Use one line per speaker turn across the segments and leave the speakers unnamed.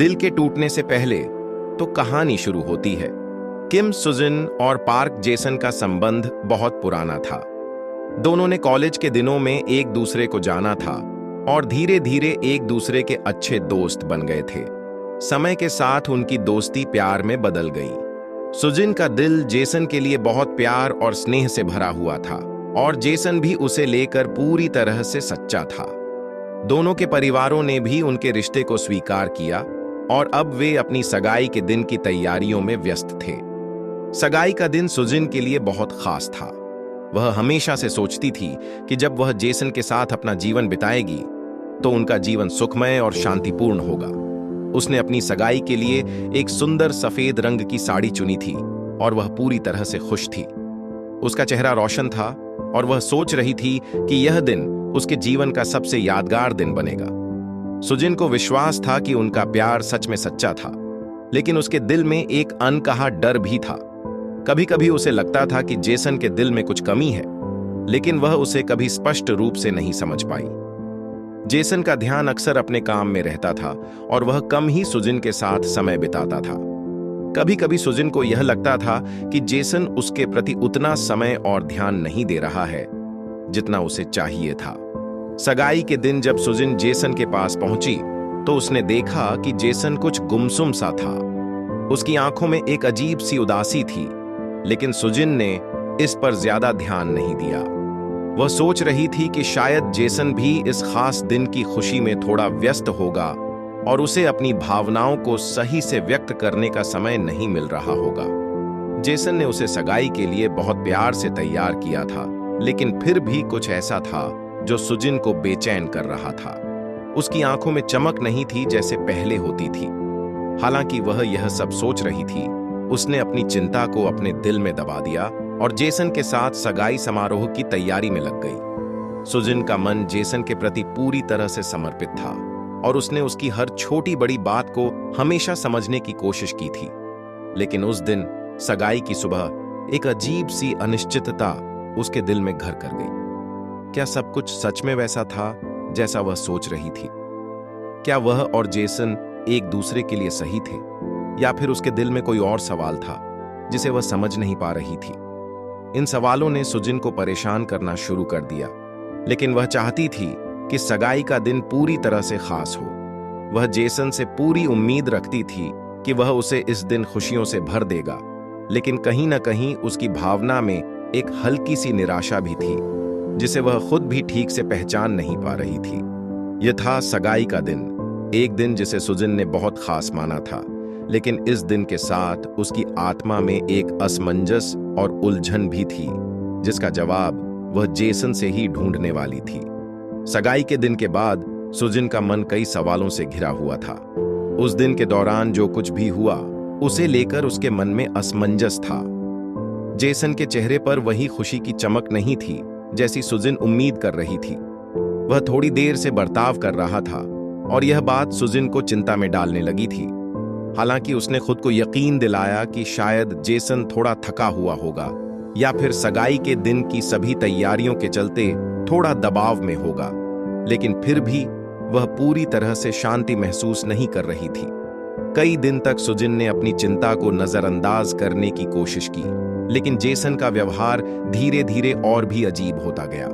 दिल के टूटने से पहले तो कहानी शुरू होती है। किम सुजिन और पार्क जेसन का संबंध बहुत पुराना था। दोनों ने कॉलेज के दिनों में एक दूसरे को जाना था और धीरे धीरे एक दूसरे के अच्छे दोस्त बन गए थे। समय के साथ उनकी दोस्ती प्यार में बदल गई। सुजिन का दिल जेसन के लिए बहुत प्यार और स्नेह से भरा हुआ था और जेसन भी उसे लेकर पूरी तरह से सच्चा था। दोनों के परिवारों ने भी उनके रिश्ते को स्वीकार किया और अब वे अपनी सगाई के दिन की तैयारियों में व्यस्त थे। सगाई का दिन सुजिन के लिए बहुत खास था। वह हमेशा से सोचती थी कि जब वह जेसन के साथ अपना जीवन बिताएगी तो उनका जीवन सुखमय और शांतिपूर्ण होगा। उसने अपनी सगाई के लिए एक सुंदर सफेद रंग की साड़ी चुनी थी और वह पूरी तरह से खुश थी। उसका चेहरा रोशन था और वह सोच रही थी कि यह दिन उसके जीवन का सबसे यादगार दिन बनेगा। सुजिन को विश्वास था कि उनका प्यार सच में सच्चा था, लेकिन उसके दिल में एक अनकहा डर भी था। कभी कभी उसे लगता था कि जेसन के दिल में कुछ कमी है, लेकिन वह उसे कभी स्पष्ट रूप से नहीं समझ पाई। जेसन का ध्यान अक्सर अपने काम में रहता था और वह कम ही सुजिन के साथ समय बिताता था। कभी कभी सुजिन को यह लगता था कि जेसन उसके प्रति उतना समय और ध्यान नहीं दे रहा है जितना उसे चाहिए था। सगाई के दिन जब सुजिन जेसन के पास पहुंची तो उसने देखा कि जेसन कुछ गुमसुम सा था। उसकी आंखों में एक अजीब सी उदासी थी, लेकिन सुजिन ने इस पर ज्यादा ध्यान नहीं दिया। वह सोच रही थी कि शायद जेसन भी इस खास दिन की खुशी में थोड़ा व्यस्त होगा और उसे अपनी भावनाओं को सही से व्यक्त करने का समय नहीं मिल रहा होगा। जेसन ने उसे सगाई के लिए बहुत प्यार से तैयार किया था, लेकिन फिर भी कुछ ऐसा था जो सुजिन को बेचैन कर रहा था। उसकी आंखों में चमक नहीं थी जैसे पहले होती थी। हालांकि वह यह सब सोच रही थी, उसने अपनी चिंता को अपने दिल में दबा दिया और जेसन के साथ सगाई समारोह की तैयारी में लग गई। सुजिन का मन जेसन के प्रति पूरी तरह से समर्पित था और उसने उसकी हर छोटी बड़ी बात को हमेशा समझने की कोशिश की थी। लेकिन उस दिन सगाई की सुबह एक अजीब सी अनिश्चितता उसके दिल में घर कर गई। क्या सब कुछ सच में वैसा था जैसा वह सोच रही थी? क्या वह और जेसन एक दूसरे के लिए सही थे, या फिर उसके दिल में कोई और सवाल था जिसे वह समझ नहीं पा रही थी? इन सवालों ने सुजिन को परेशान करना शुरू कर दिया, लेकिन वह चाहती थी कि सगाई का दिन पूरी तरह से खास हो। वह जेसन से पूरी उम्मीद रखती थी कि वह उसे इस दिन खुशियों से भर देगा, लेकिन कहीं ना कहीं उसकी भावना में एक हल्की सी निराशा भी थी जिसे वह खुद भी ठीक से पहचान नहीं पा रही थी। यह था सगाई का दिन, एक दिन जिसे सुजिन ने बहुत खास माना था, लेकिन इस दिन के साथ उसकी आत्मा में एक असमंजस और उलझन भी थी जिसका जवाब वह जेसन से ही ढूंढने वाली थी। सगाई के दिन के बाद सुजिन का मन कई सवालों से घिरा हुआ था। उस दिन के दौरान जो कुछ भी हुआ उसे लेकर उसके मन में असमंजस था। जेसन के चेहरे पर वही खुशी की चमक नहीं थी जैसी सुजिन उम्मीद कर रही थी। वह थोड़ी देर से बर्ताव कर रहा था और यह बात सुजिन को चिंता में डालने लगी थी। हालांकि उसने खुद को यकीन दिलाया कि शायद जेसन थोड़ा थका हुआ होगा या फिर सगाई के दिन की सभी तैयारियों के चलते थोड़ा दबाव में होगा, लेकिन फिर भी वह पूरी तरह से शांति महसूस नहीं कर रही थी। कई दिन तक सुजिन ने अपनी चिंता को नजरअंदाज करने की कोशिश की, लेकिन जेसन का व्यवहार धीरे धीरे और भी अजीब होता गया।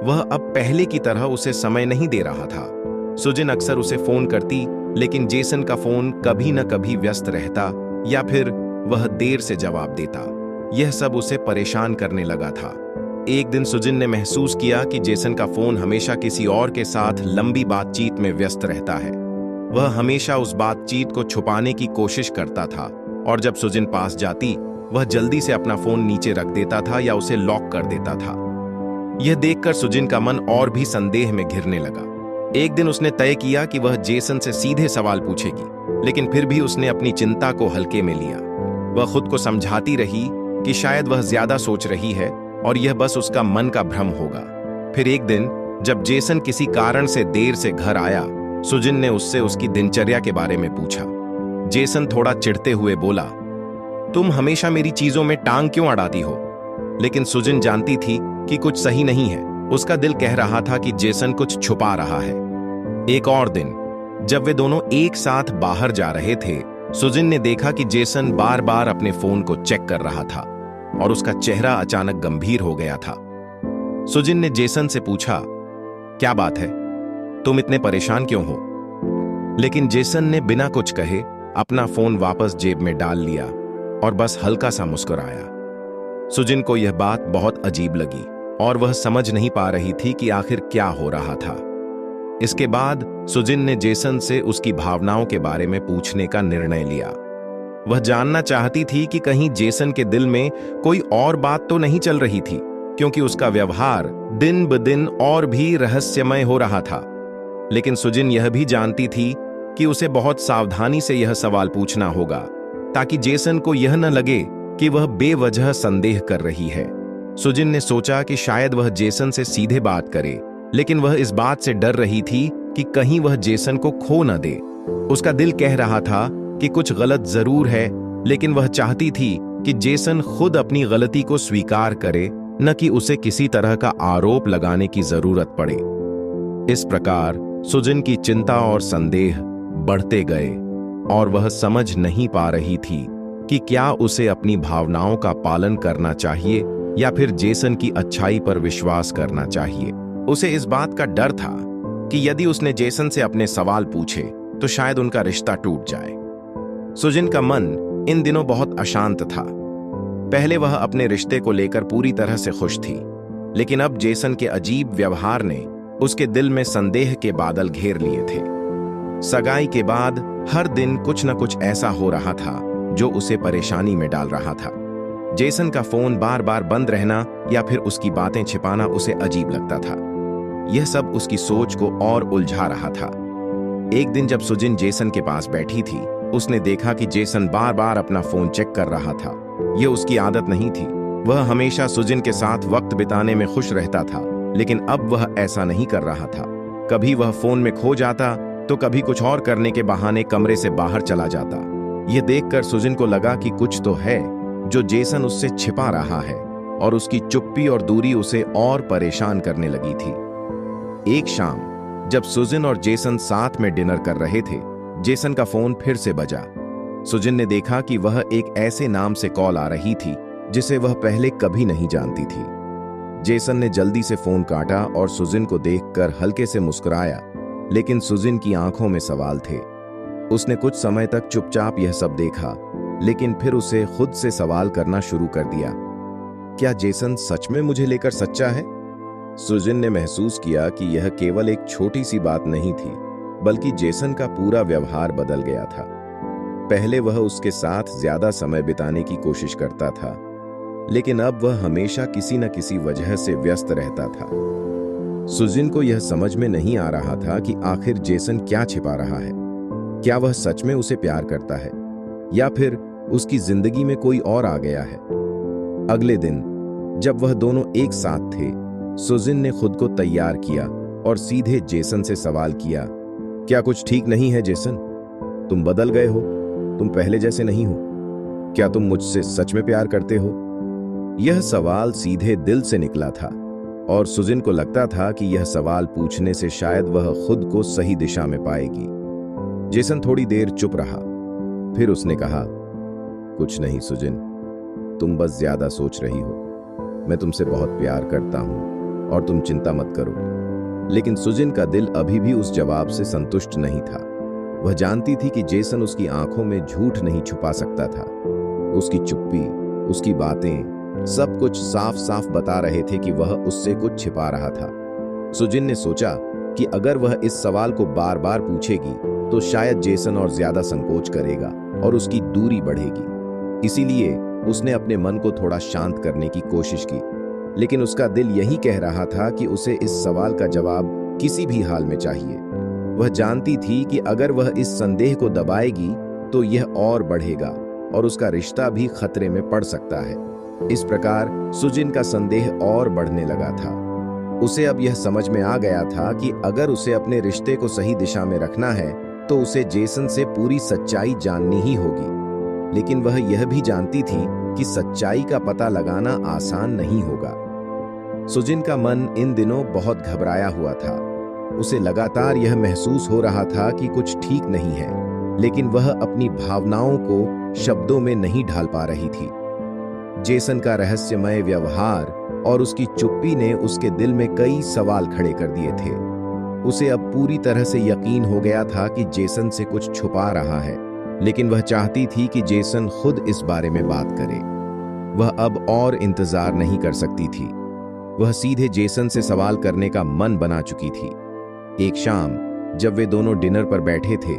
वह अब पहले की तरह उसे समय नहीं दे रहा था। सुजिन अक्सर उसे फोन करती, लेकिन जेसन का फोन कभी न कभी व्यस्त रहता या फिर वह देर से जवाब देता। यह सब उसे परेशान करने लगा था। एक दिन सुजिन ने महसूस किया कि जेसन का फोन हमेशा किसी और के साथ लंबी बातचीत में व्यस्त रहता है। वह हमेशा उस बातचीत को छुपाने की कोशिश करता था और जब सुजिन पास जाती वह जल्दी से अपना फोन नीचे रख देता था या उसे लॉक कर देता था। यह देखकर सुजिन का मन और भी संदेह में घिरने लगा। एक दिन उसने तय किया कि वह जेसन से सीधे सवाल पूछेगी, लेकिन फिर भी उसने अपनी चिंता को हल्के में लिया। वह खुद को समझाती रही कि शायद वह ज्यादा सोच रही है और यह बस उसका मन का भ्रम होगा। फिर एक दिन जब जेसन किसी कारण से देर से घर आया, सुजिन ने उससे उसकी दिनचर्या के बारे में पूछा। जेसन थोड़ा चिढ़ते हुए बोला, तुम हमेशा मेरी चीजों में टांग क्यों अड़ाती हो? लेकिन सुजिन जानती थी कि कुछ सही नहीं है। उसका दिल कह रहा था कि जेसन कुछ छुपा रहा है। एक और दिन जब वे दोनों एक साथ बाहर जा रहे थे, सुजिन ने देखा कि जेसन बार बार अपने फोन को चेक कर रहा था और उसका चेहरा अचानक गंभीर हो गया था। सुजिन ने जेसन से पूछा, क्या बात है, तुम इतने परेशान क्यों हो? लेकिन जेसन ने बिना कुछ कहे अपना फोन वापस जेब में डाल लिया और बस हल्का सा मुस्कुराया। सुजिन को यह बात बहुत अजीब लगी और वह समझ नहीं पा रही थी कि आखिर क्या हो रहा था। इसके बाद सुजिन ने जेसन से उसकी भावनाओं के बारे में पूछने का निर्णय लिया। वह जानना चाहती थी कि कहीं जेसन के दिल में कोई और बात तो नहीं चल रही थी, क्योंकि उसका व्यवहार दिन ब दिन और भी रहस्यमय हो रहा था। लेकिन सुजिन यह भी जानती थी कि उसे बहुत सावधानी से यह सवाल पूछना होगा, ताकि जेसन को यह न लगे कि वह बेवजह संदेह कर रही है। सुजिन ने सोचा कि शायद वह जेसन से सीधे बात करे, लेकिन वह इस बात से डर रही थी कि कहीं वह जेसन को खो न दे। उसका दिल कह रहा था कि कुछ गलत जरूर है, लेकिन वह चाहती थी कि जेसन खुद अपनी गलती को स्वीकार करे, न कि उसे किसी तरह का आरोप लगाने की जरूरत पड़े। इस प्रकार सुजिन की चिंता और संदेह बढ़ते गए और वह समझ नहीं पा रही थी कि क्या उसे अपनी भावनाओं का पालन करना चाहिए या फिर जेसन की अच्छाई पर विश्वास करना चाहिए। उसे इस बात का डर था कि यदि उसने जेसन से अपने सवाल पूछे तो शायद उनका रिश्ता टूट जाए। सुजिन का मन इन दिनों बहुत अशांत था। पहले वह अपने रिश्ते को लेकर पूरी तरह से खुश थी, लेकिन अब जेसन के अजीब व्यवहार ने उसके दिल में संदेह के बादल घेर लिए थे। सगाई के बाद हर दिन कुछ न कुछ ऐसा हो रहा था जो उसे परेशानी में डाल रहा था। जेसन का फोन बार बार बंद रहना या फिर उसकी बातें छिपाना उसे अजीब लगता था। यह सब उसकी सोच को और उलझा रहा था। एक दिन जब सुजिन जेसन के पास बैठी थी, उसने देखा कि जेसन बार बार अपना फोन चेक कर रहा था। यह उसकी आदत नहीं थी। वह हमेशा सुजिन के साथ वक्त बिताने में खुश रहता था, लेकिन अब वह ऐसा नहीं कर रहा था। कभी वह फोन में खो जाता तो कभी कुछ और करने के बहाने कमरे से बाहर चला जाता। यह देखकर सुजिन को लगा कि कुछ तो है जो जेसन उससे छिपा रहा है, और उसकी चुप्पी और दूरी उसे और परेशान करने लगी थी। एक शाम जब सुजिन और जेसन साथ में डिनर कर रहे थे, जेसन का फोन फिर से बजा। सुजिन ने देखा कि वह एक ऐसे नाम से कॉल आ रही थी जिसे वह पहले कभी नहीं जानती थी। जेसन ने जल्दी से फोन काटा और सुजिन को देखकर हल्के से मुस्कुराया, लेकिन सुजिन की आंखों में सवाल थे। उसने कुछ समय तक चुपचाप यह सब देखा, लेकिन फिर उसे खुद से सवाल करना शुरू कर दिया। क्या जेसन सच में मुझे लेकर सच्चा है? सुजिन ने महसूस किया कि यह केवल एक छोटी सी बात नहीं थी, बल्कि जेसन का पूरा व्यवहार बदल गया था। पहले वह उसके साथ ज्यादा समय बिताने की कोशिश करता था, लेकिन अब वह हमेशा किसी न किसी वजह से व्यस्त रहता था। सुजिन को यह समझ में नहीं आ रहा था कि आखिर जेसन क्या छिपा रहा है। क्या वह सच में उसे प्यार करता है या फिर उसकी जिंदगी में कोई और आ गया है? अगले दिन जब वह दोनों एक साथ थे, सुजिन ने खुद को तैयार किया और सीधे जेसन से सवाल किया, क्या कुछ ठीक नहीं है जेसन? तुम बदल गए हो, तुम पहले जैसे नहीं हो। क्या तुम मुझसे सच में प्यार करते हो? यह सवाल सीधे दिल से निकला था और सुजिन को लगता था कि यह सवाल पूछने से शायद वह खुद को सही दिशा में पाएगी। जेसन थोड़ी देर चुप रहा, फिर उसने कहा, कुछ नहीं सुजिन, तुम बस ज्यादा सोच रही हो। मैं तुमसे बहुत प्यार करता हूं और तुम चिंता मत करो। लेकिन सुजिन का दिल अभी भी उस जवाब से संतुष्ट नहीं था। वह जानती थी कि जेसन उसकी आंखों में झूठ नहीं छुपा सकता था। उसकी चुप्पी, उसकी बातें, सब कुछ साफ साफ बता रहे थे कि वह उससे कुछ छिपा रहा था। सुजिन ने सोचा कि अगर वह इस सवाल को बार बार पूछेगी तो शायद जेसन और ज्यादा संकोच करेगा और उसकी दूरी बढ़ेगी। इसीलिए उसने अपने मन को थोड़ा शांत करने की कोशिश की, लेकिन उसका दिल यही कह रहा था कि उसे इस सवाल का जवाब किसी भी हाल में चाहिए। वह जानती थी कि अगर वह इस संदेह को दबाएगी तो यह और बढ़ेगा और उसका रिश्ता भी खतरे में पड़ सकता है। इस प्रकार सुजिन का संदेह और बढ़ने लगा था। उसे अब यह समझ में आ गया था कि अगर उसे अपने रिश्ते को सही दिशा में रखना है तो उसे जेसन से पूरी सच्चाई जाननी ही होगी। लेकिन वह यह भी जानती थी कि सच्चाई का पता लगाना आसान नहीं होगा। सुजिन का मन इन दिनों बहुत घबराया हुआ था। उसे लगातार यह महसूस हो रहा था कि कुछ ठीक नहीं है, लेकिन वह अपनी भावनाओं को शब्दों में नहीं ढाल पा रही थी। जेसन का रहस्यमय व्यवहार और उसकी चुप्पी ने उसके दिल में कई सवाल खड़े कर दिए थे। उसे अब पूरी तरह से यकीन हो गया था कि जेसन से कुछ छुपा रहा है, लेकिन वह चाहती थी कि जेसन खुद इस बारे में बात करे। वह अब और इंतजार नहीं कर सकती थी। वह सीधे जेसन से सवाल करने का मन बना चुकी थी। एक शाम जब वे दोनों डिनर पर बैठे थे,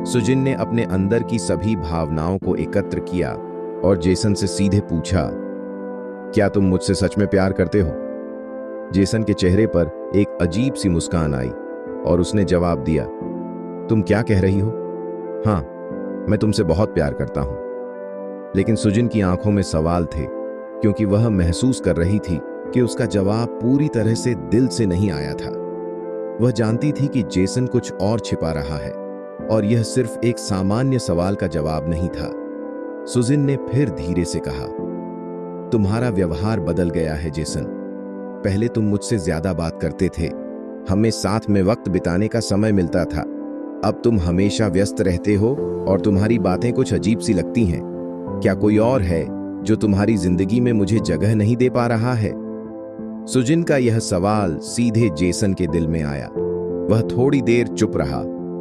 सुजिन ने अपने अंदर की सभी भावनाओं को एकत्र किया और जेसन से सीधे पूछा, क्या तुम मुझसे सच में प्यार करते हो? जेसन के चेहरे पर एक अजीब सी मुस्कान आई और उसने जवाब दिया, तुम क्या कह रही हो? हाँ, मैं तुमसे बहुत प्यार करता हूं। लेकिन सुजिन की आंखों में सवाल थे, क्योंकि वह महसूस कर रही थी कि उसका जवाब पूरी तरह से दिल से नहीं आया था। वह जानती थी कि जेसन कुछ और छिपा रहा है और यह सिर्फ एक सामान्य सवाल का जवाब नहीं था। सुजिन ने फिर धीरे से कहा, तुम्हारा व्यवहार बदल गया है जेसन। पहले तुम मुझसे ज्यादा बात करते थे, हमें साथ में वक्त बिताने का समय मिलता था। अब तुम हमेशा व्यस्त रहते हो और तुम्हारी बातें कुछ अजीब सी लगती हैं। क्या कोई और है जो तुम्हारी जिंदगी में मुझे जगह नहीं दे पा रहा है? सुजिन का यह सवाल सीधे जेसन के दिल में आया। वह थोड़ी देर चुप रहा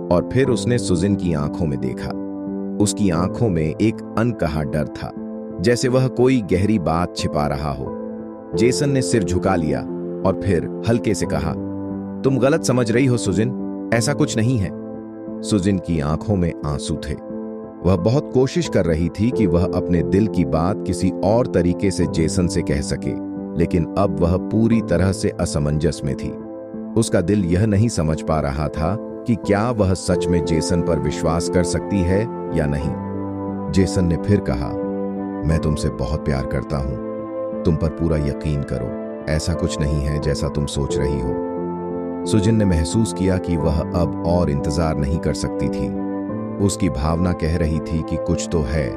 और फिर उसने सुजिन की आंखों में देखा। उसकी आंखों में एक अनकहा डर था, जैसे वह कोई गहरी बात छिपा रहा हो। जेसन ने सिर झुका लिया और फिर हल्के से कहा, तुम गलत समझ रही हो सुजिन, ऐसा कुछ नहीं है। सुजिन की आंखों में आंसू थे। वह बहुत कोशिश कर रही थी कि वह अपने दिल की बात किसी और तरीके से जेसन से कह सके, लेकिन अब वह पूरी तरह से असमंजस में थी। उसका दिल यह नहीं समझ पा रहा था कि क्या वह सच में जेसन पर विश्वास कर सकती है या नहीं। जेसन ने फिर कहा, मैं तुमसे बहुत प्यार करता हूं, तुम पर पूरा यकीन करो, ऐसा कुछ नहीं है जैसा तुम सोच रही हो। सुजिन ने महसूस किया कि वह अब और इंतजार नहीं कर सकती थी। उसकी भावना कह रही थी कि कुछ तो है,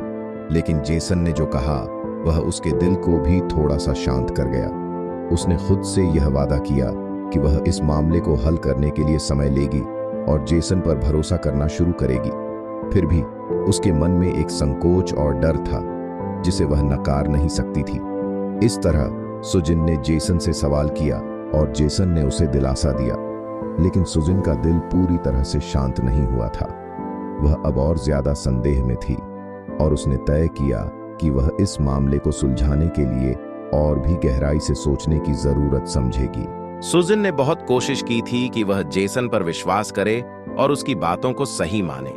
लेकिन जेसन ने जो कहा वह उसके दिल को भी थोड़ा सा शांत कर गया। उसने खुद से यह वादा किया कि वह इस मामले को हल करने के लिए समय लेगी और जेसन पर भरोसा करना शुरू करेगी। फिर भी उसके मन में एक संकोच और डर था जिसे वह नकार नहीं सकती थी। इस तरह सुजिन ने जेसन से सवाल किया और जेसन ने उसे दिलासा दिया, लेकिन सुजिन का दिल पूरी तरह से शांत नहीं हुआ था। वह अब और ज्यादा संदेह में थी और उसने तय किया कि वह इस मामले को सुलझाने के लिए और भी गहराई से सोचने की जरूरत समझेगी।
सुजिन ने बहुत कोशिश की थी कि वह जेसन पर विश्वास करे और उसकी बातों को सही माने,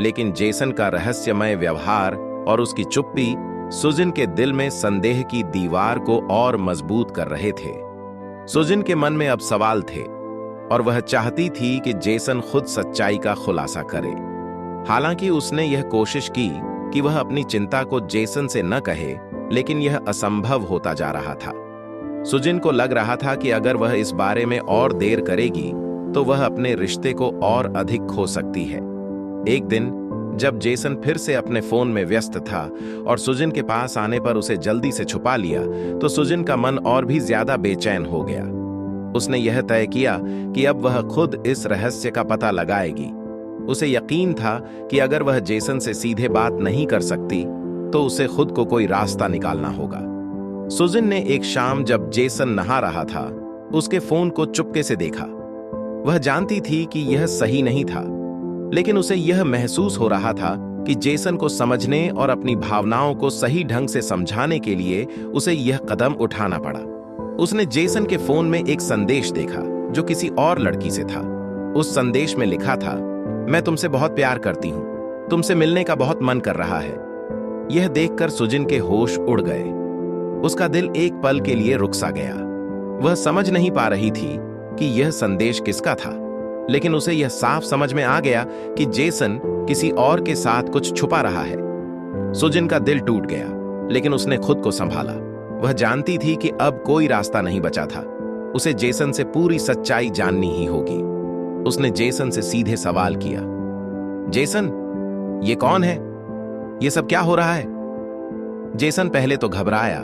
लेकिन जेसन का रहस्यमय व्यवहार और उसकी चुप्पी सुजिन के दिल में संदेह की दीवार को और मजबूत कर रहे थे। सुजिन के मन में अब सवाल थे और वह चाहती थी कि जेसन खुद सच्चाई का खुलासा करे। हालांकि उसने यह कोशिश की कि वह अपनी चिंता को जेसन से न कहे, लेकिन यह असंभव होता जा रहा था। सुजिन को लग रहा था कि अगर वह इस बारे में और देर करेगी तो वह अपने रिश्ते को और अधिक खो सकती है। एक दिन जब जेसन फिर से अपने फोन में व्यस्त था और सुजिन के पास आने पर उसे जल्दी से छुपा लिया, तो सुजिन का मन और भी ज्यादा बेचैन हो गया। उसने यह तय किया कि अब वह खुद इस रहस्य का पता लगाएगी। उसे यकीन था कि अगर वह जेसन से सीधे बात नहीं कर सकती तो उसे खुद को कोई रास्ता निकालना होगा। सुजिन ने एक शाम जब जेसन नहा रहा था, उसके फोन को चुपके से देखा। वह जानती थी कि यह सही नहीं था, लेकिन उसे यह महसूस हो रहा था कि जेसन को समझने और अपनी भावनाओं को सही ढंग से समझाने के लिए उसे यह कदम उठाना पड़ा। उसने जेसन के फोन में एक संदेश देखा जो किसी और लड़की से था। उस संदेश में लिखा था, मैं तुमसे बहुत प्यार करती हूं, तुमसे मिलने का बहुत मन कर रहा है। यह देखकर सुजिन के होश उड़ गए। उसका दिल एक पल के लिए रुक सा गया। वह समझ नहीं पा रही थी कि यह संदेश किसका था, लेकिन उसे यह साफ समझ में आ गया कि जेसन किसी और के साथ कुछ छुपा रहा है। सुजिन का दिल टूट गया, लेकिन उसने खुद को संभाला। वह जानती थी कि अब कोई रास्ता नहीं बचा था। उसे जेसन से पूरी सच्चाई जाननी ही होगी। उसने जेसन से सीधे सवाल किया, जेसन, ये कौन है? ये सब क्या हो रहा है? जेसन पहले तो घबराया,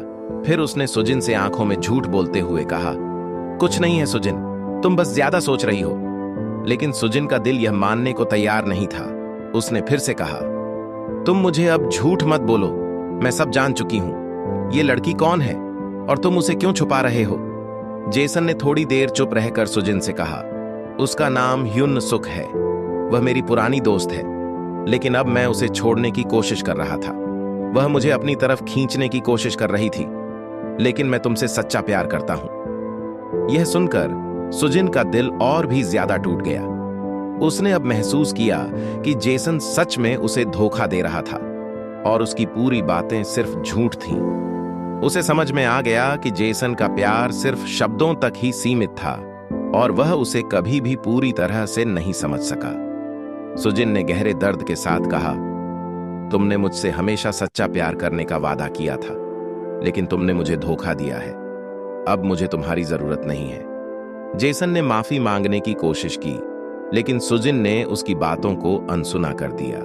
फिर उसने सुजिन से आंखों में झूठ बोलते हुए कहा, कुछ नहीं है सुजिन, तुम बस ज्यादा सोच रही हो।
लेकिन सुजिन का दिल यह मानने को तैयार नहीं था। उसने फिर से कहा, तुम मुझे अब झूठ मत बोलो, मैं सब जान चुकी हूं। ये लड़की कौन है और तुम उसे क्यों छुपा रहे हो? जेसन ने थोड़ी देर चुप रहकर सुजिन से कहा, उसका नाम ह्युन सुक है। वह मेरी पुरानी दोस्त है, लेकिन अब मैं उसे छोड़ने की कोशिश कर रहा था। वह मुझे अपनी तरफ खींचने की कोशिश कर रही थी, लेकिन मैं तुमसे सच्चा प्यार करता हूं। यह सुनकर सुजिन का दिल और भी ज्यादा टूट गया। उसने अब महसूस किया कि जेसन सच में उसे धोखा दे रहा था और उसकी पूरी बातें सिर्फ झूठ थीं। उसे समझ में आ गया कि जेसन का प्यार सिर्फ शब्दों तक ही सीमित था और वह उसे कभी भी पूरी तरह से नहीं समझ सका। सुजिन ने गहरे दर्द के साथ कहा, तुमने मुझसे हमेशा सच्चा प्यार करने का वादा किया था, लेकिन तुमने मुझे धोखा दिया है। अब मुझे तुम्हारी जरूरत नहीं है। जेसन ने माफी मांगने की कोशिश की, लेकिन सुजिन ने उसकी बातों को अनसुना कर दिया।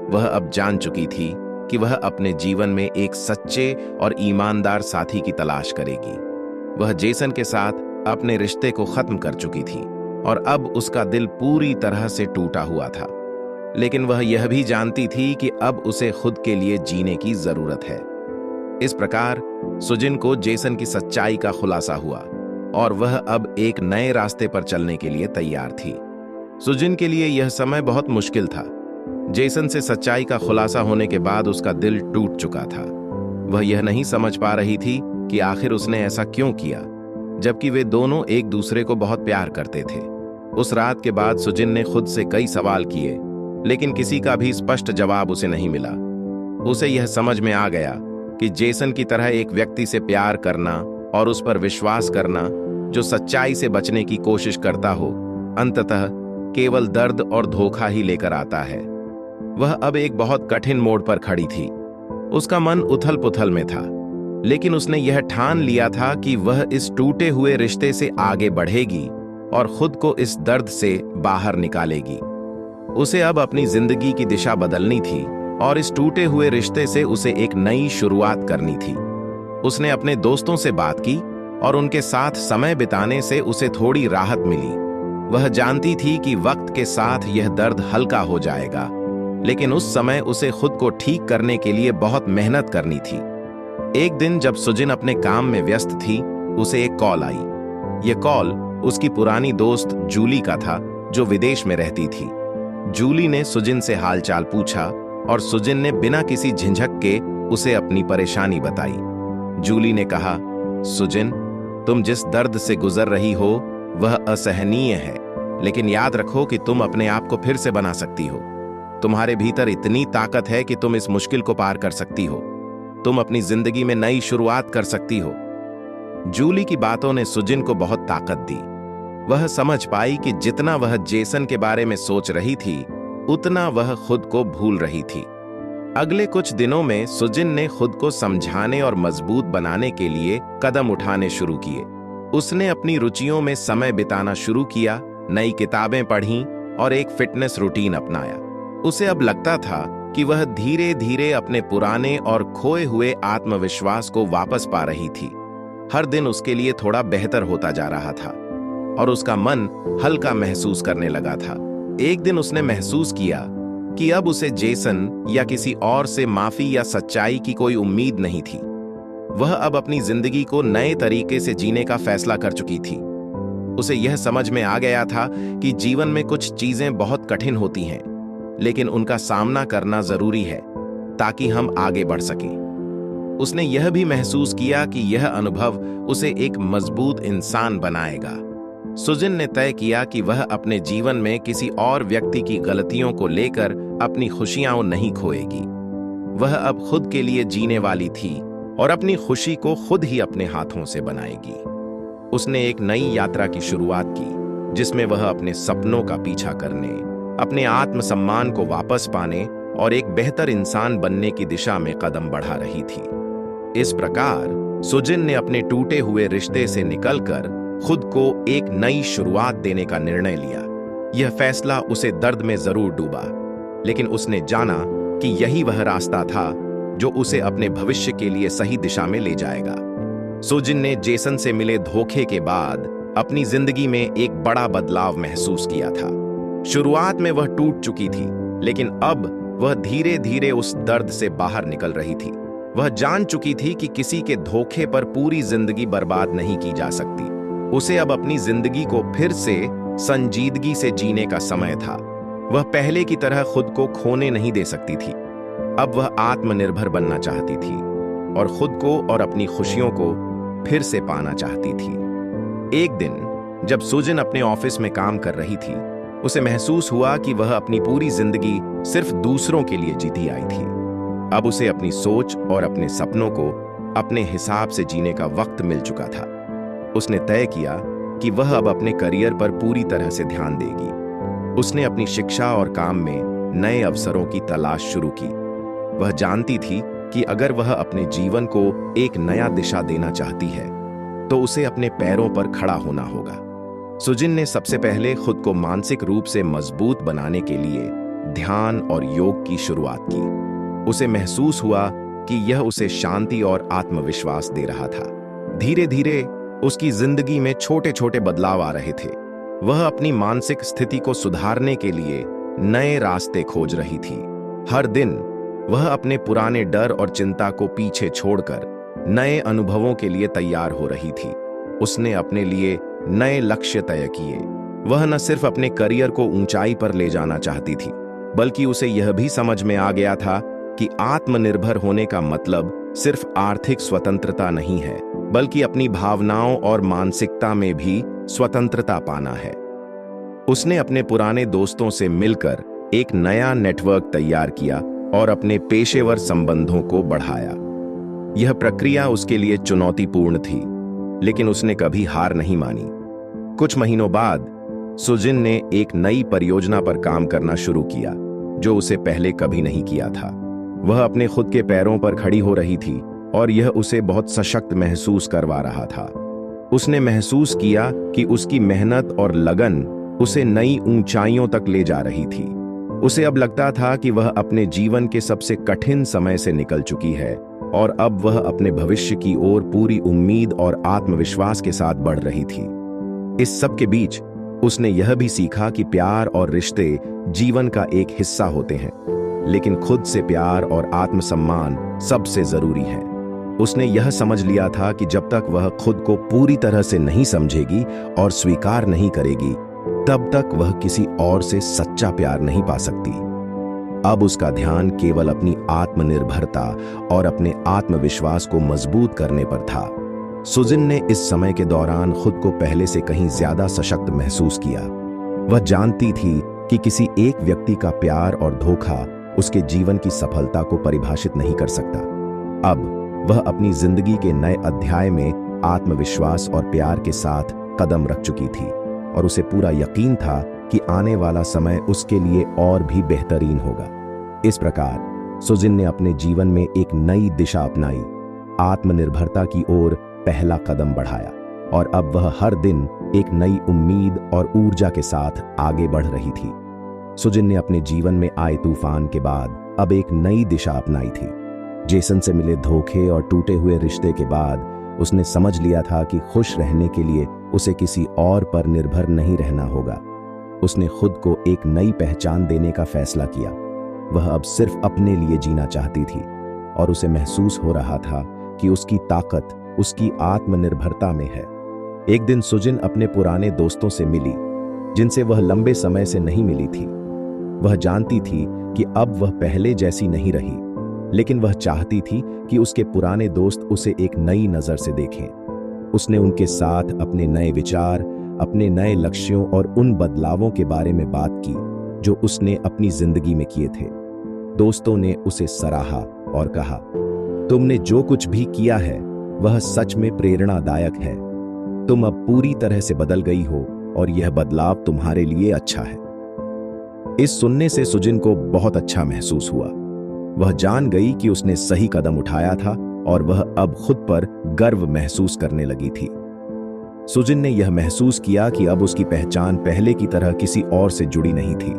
वह अब जान चुकी थी कि वह अपने जीवन में एक सच्चे और ईमानदार साथी की तलाश करेगी। वह जेसन के साथ अपने रिश्ते को खत्म कर चुकी थी और अब उसका दिल पूरी तरह से टूटा हुआ था। लेकिन वह यह भी जानती थी कि अब उसे खुद के लिए जीने की जरूरत है। इस प्रकार सुजिन को जेसन की सच्चाई का खुलासा हुआ और वह अब एक नए रास्ते पर चलने के लिए तैयार थी। सुजिन के लिए यह समय बहुत मुश्किल था। जेसन से सच्चाई का खुलासा होने के बाद उसका दिल टूट चुका था। वह यह नहीं समझ पा रही थी कि आखिर उसने ऐसा क्यों किया, जबकि वे दोनों एक दूसरे को बहुत प्यार करते थे। उस रात के बाद सुजिन ने खुद से कई सवाल किए, लेकिन किसी का भी स्पष्ट जवाब उसे नहीं मिला। उसे यह समझ में आ गया कि जेसन की तरह एक व्यक्ति से प्यार करना और उस पर विश्वास करना जो सच्चाई से बचने की कोशिश करता हो, अंततः केवल दर्द और धोखा ही लेकर आता है। वह अब एक बहुत कठिन मोड़ पर खड़ी थी। उसका मन उथल पुथल में था, लेकिन उसने यह ठान लिया था कि वह इस टूटे हुए रिश्ते से आगे बढ़ेगी और खुद को इस दर्द से बाहर निकालेगी। उसे अब अपनी जिंदगी की दिशा बदलनी थी और इस टूटे हुए रिश्ते से उसे एक नई शुरुआत करनी थी। उसने अपने दोस्तों से बात की और उनके साथ समय बिताने से उसे थोड़ी राहत मिली। वह जानती थी कि वक्त के साथ यह दर्द हल्का हो जाएगा, लेकिन उस समय उसे खुद को ठीक करने के लिए बहुत मेहनत करनी थी। एक दिन जब सुजिन अपने काम में व्यस्त थी, उसे एक कॉल आई। यह कॉल उसकी पुरानी दोस्त जूली का था, जो विदेश में रहती थी। जूली ने सुजिन से हालचाल पूछा और सुजिन ने बिना किसी झिझक के उसे अपनी परेशानी बताई। जूली ने कहा, सुजिन, तुम जिस दर्द से गुजर रही हो वह असहनीय है, लेकिन याद रखो कि तुम अपने आप को फिर से बना सकती हो। तुम्हारे भीतर इतनी ताकत है कि तुम इस मुश्किल को पार कर सकती हो। तुम अपनी जिंदगी में नई शुरुआत कर सकती हो। जूली की बातों ने सुजिन को बहुत ताकत दी। वह समझ पाई कि जितना वह जेसन के बारे में सोच रही थी, उतना वह खुद को भूल रही थी। अगले कुछ दिनों में सुजिन ने खुद को समझाने और मजबूत बनाने के लिए कदम उठाने शुरू किए। उसने अपनी रुचियों में समय बिताना शुरू किया, नई किताबें पढ़ीं और एक फिटनेस रूटीन अपनाया। उसे अब लगता था कि वह धीरे धीरे अपने पुराने और खोए हुए आत्मविश्वास को वापस पा रही थी। हर दिन उसके लिए थोड़ा बेहतर होता जा रहा था और उसका मन हल्का महसूस करने लगा था। एक दिन उसने महसूस किया कि अब उसे जेसन या किसी और से माफी या सच्चाई की कोई उम्मीद नहीं थी। वह अब अपनी जिंदगी को नए तरीके से जीने का फैसला कर चुकी थी। उसे यह समझ में आ गया था कि जीवन में कुछ चीजें बहुत कठिन होती हैं, लेकिन उनका सामना करना जरूरी है ताकि हम आगे बढ़ सकें। उसने यह भी महसूस किया कि यह अनुभव उसे एक मजबूत इंसान बनाएगा। सुजिन ने तय किया कि वह अपने जीवन में किसी और व्यक्ति की गलतियों को लेकर अपनी खुशियां नहीं खोएगी। वह अब खुद के लिए जीने वाली थी और अपनी खुशी को खुद ही अपने हाथों से बनाएगी। उसने एक नई यात्रा की शुरुआत की, जिसमें वह अपने सपनों का पीछा करने, अपने आत्मसम्मान को वापस पाने और एक बेहतर इंसान बनने की दिशा में कदम बढ़ा रही थी। इस प्रकार सुजिन ने अपने टूटे हुए रिश्ते से निकलकर खुद को एक नई शुरुआत देने का निर्णय लिया। यह फैसला उसे दर्द में जरूर डूबा, लेकिन उसने जाना कि यही वह रास्ता था जो उसे अपने भविष्य के लिए सही दिशा में ले जाएगा। सुजिन ने जेसन से मिले धोखे के बाद अपनी जिंदगी में एक बड़ा बदलाव महसूस किया था। शुरुआत में वह टूट चुकी थी, लेकिन अब वह धीरे धीरे उस दर्द से बाहर निकल रही थी। वह जान चुकी थी कि किसी के धोखे पर पूरी जिंदगी बर्बाद नहीं की जा सकती। उसे अब अपनी जिंदगी को फिर से संजीदगी से जीने का समय था। वह पहले की तरह खुद को खोने नहीं दे सकती थी। अब वह आत्मनिर्भर बनना चाहती थी और खुद को और अपनी खुशियों को फिर से पाना चाहती थी। एक दिन जब सुजिन अपने ऑफिस में काम कर रही थी, उसे महसूस हुआ कि वह अपनी पूरी जिंदगी सिर्फ दूसरों के लिए जीती आई थी। अब उसे अपनी सोच और अपने सपनों को अपने हिसाब से जीने का वक्त मिल चुका था। उसने तय किया कि वह अब अपने करियर पर पूरी तरह से ध्यान देगी। उसने अपनी शिक्षा और काम में नए अवसरों की तलाश शुरू की। वह जानती थी कि अगर वह अपने जीवन को एक नया दिशा देना चाहती है तो उसे अपने पैरों पर खड़ा होना होगा। सुजिन ने सबसे पहले खुद को मानसिक रूप से मजबूत बनाने के लिए ध्यान और योग की शुरुआत की। उसे महसूस हुआ कि यह उसे शांति और आत्मविश्वास दे रहा था। धीरे धीरे उसकी जिंदगी में छोटे छोटे बदलाव आ रहे थे। वह अपनी मानसिक स्थिति को सुधारने के लिए नए रास्ते खोज रही थी। हर दिन वह अपने पुराने डर और चिंता को पीछे छोड़कर नए अनुभवों के लिए तैयार हो रही थी। उसने अपने लिए नए लक्ष्य तय किए। वह न सिर्फ अपने करियर को ऊंचाई पर ले जाना चाहती थी, बल्कि उसे यह भी समझ में आ गया था कि आत्मनिर्भर होने का मतलब सिर्फ आर्थिक स्वतंत्रता नहीं है, बल्कि अपनी भावनाओं और मानसिकता में भी स्वतंत्रता पाना है। उसने अपने पुराने दोस्तों से मिलकर एक नया नेटवर्क तैयार किया और अपने पेशेवर संबंधों को बढ़ाया। यह प्रक्रिया उसके लिए चुनौतीपूर्ण थी, लेकिन उसने कभी हार नहीं मानी। कुछ महीनों बाद सुजिन ने एक नई परियोजना पर काम करना शुरू किया, जो उसे पहले कभी नहीं किया था। वह अपने खुद के पैरों पर खड़ी हो रही थी और यह उसे बहुत सशक्त महसूस करवा रहा था। उसने महसूस किया कि उसकी मेहनत और लगन उसे नई ऊंचाइयों तक ले जा रही थी। उसे अब लगता था कि वह अपने जीवन के सबसे कठिन समय से निकल चुकी है और अब वह अपने भविष्य की ओर पूरी उम्मीद और आत्मविश्वास के साथ बढ़ रही थी। इस सब के बीच उसने यह भी सीखा कि प्यार और रिश्ते जीवन का एक हिस्सा होते हैं, लेकिन खुद से प्यार और आत्मसम्मान सबसे जरूरी है। उसने यह समझ लिया था कि जब तक वह खुद को पूरी तरह से नहीं समझेगी और स्वीकार नहीं करेगी, तब तक वह किसी और से सच्चा प्यार नहीं पा सकती। अब उसका ध्यान केवल अपनी आत्मनिर्भरता और अपने आत्मविश्वास को मजबूत करने पर था। सुजिन ने इस समय के दौरान खुद को पहले से कहीं ज्यादा सशक्त महसूस किया। वह जानती थी कि किसी एक व्यक्ति का प्यार और धोखा उसके जीवन की सफलता को परिभाषित नहीं कर सकता। अब वह अपनी जिंदगी के नए अध्याय में आत्मविश्वास और प्यार के साथ कदम रख चुकी थी और उसे पूरा यकीन था कि आने वाला समय उसके लिए और भी बेहतरीन होगा। इस प्रकार सुजिन ने अपने जीवन में एक नई दिशा अपनाई, आत्मनिर्भरता की ओर पहला कदम बढ़ाया और अब वह हर दिन एक नई उम्मीद और ऊर्जा के साथ आगे बढ़ रही थी। सुजिन ने अपने जीवन में आए तूफान के बाद अब एक नई दिशा अपनाई थी। जेसन से मिले धोखे और टूटे हुए रिश्ते के बाद उसने समझ लिया था कि खुश रहने के लिए उसे किसी और पर निर्भर नहीं रहना होगा। उसने खुद को एक नई पहचान देने का फैसला किया। वह अब सिर्फ अपने लिए जीना चाहती थी और उसे महसूस हो रहा था कि उसकी ताकत उसकी आत्मनिर्भरता में है। एक दिन सुजिन अपने पुराने दोस्तों से मिली, जिनसे वह लंबे समय से नहीं मिली थी। वह जानती थी कि अब वह पहले जैसी नहीं रही, लेकिन वह चाहती थी कि उसके पुराने दोस्त उसे एक नई नजर से देखें। उसने उनके साथ अपने नए विचार, अपने नए लक्ष्यों और उन बदलावों के बारे में बात की जो उसने अपनी जिंदगी में किए थे। दोस्तों ने उसे सराहा और कहा, तुमने जो कुछ भी किया है वह सच में प्रेरणादायक है। तुम अब पूरी तरह से बदल गई हो और यह बदलाव तुम्हारे लिए अच्छा है। इस सुनने से सुजिन को बहुत अच्छा महसूस हुआ। वह जान गई कि उसने सही कदम उठाया था और वह अब खुद पर गर्व महसूस करने लगी थी। सुजिन ने यह महसूस किया कि अब उसकी पहचान पहले की तरह किसी और से जुड़ी नहीं थी।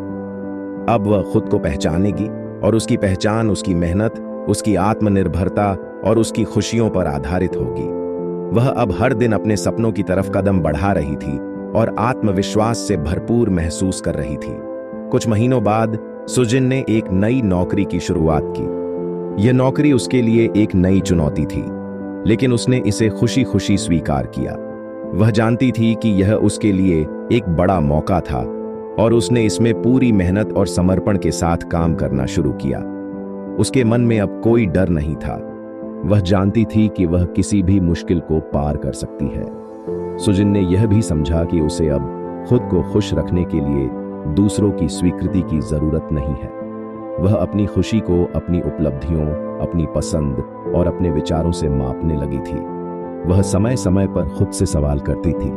अब वह खुद को पहचानेगी और उसकी पहचान उसकी मेहनत, उसकी आत्मनिर्भरता और उसकी खुशियों पर आधारित होगी। वह अब हर दिन अपने सपनों की तरफ कदम बढ़ा रही थी और आत्मविश्वास से भरपूर महसूस कर रही थी। कुछ महीनों बाद सुजिन ने एक नई नौकरी की शुरुआत की। यह नौकरी उसके लिए एक नई चुनौती थी, लेकिन उसने इसे खुशी खुशी स्वीकार किया। वह जानती थी कि यह उसके लिए एक बड़ा मौका था और उसने इसमें पूरी मेहनत और समर्पण के साथ काम करना शुरू किया। उसके मन में अब कोई डर नहीं था। वह जानती थी कि वह किसी भी मुश्किल को पार कर सकती है। सुजिन ने यह भी समझा कि उसे अब खुद को खुश रखने के लिए दूसरों की स्वीकृति की जरूरत नहीं है। वह अपनी खुशी को अपनी उपलब्धियों, अपनी पसंद और अपने विचारों से मापने लगी थी। वह समय समय पर खुद से सवाल करती थी,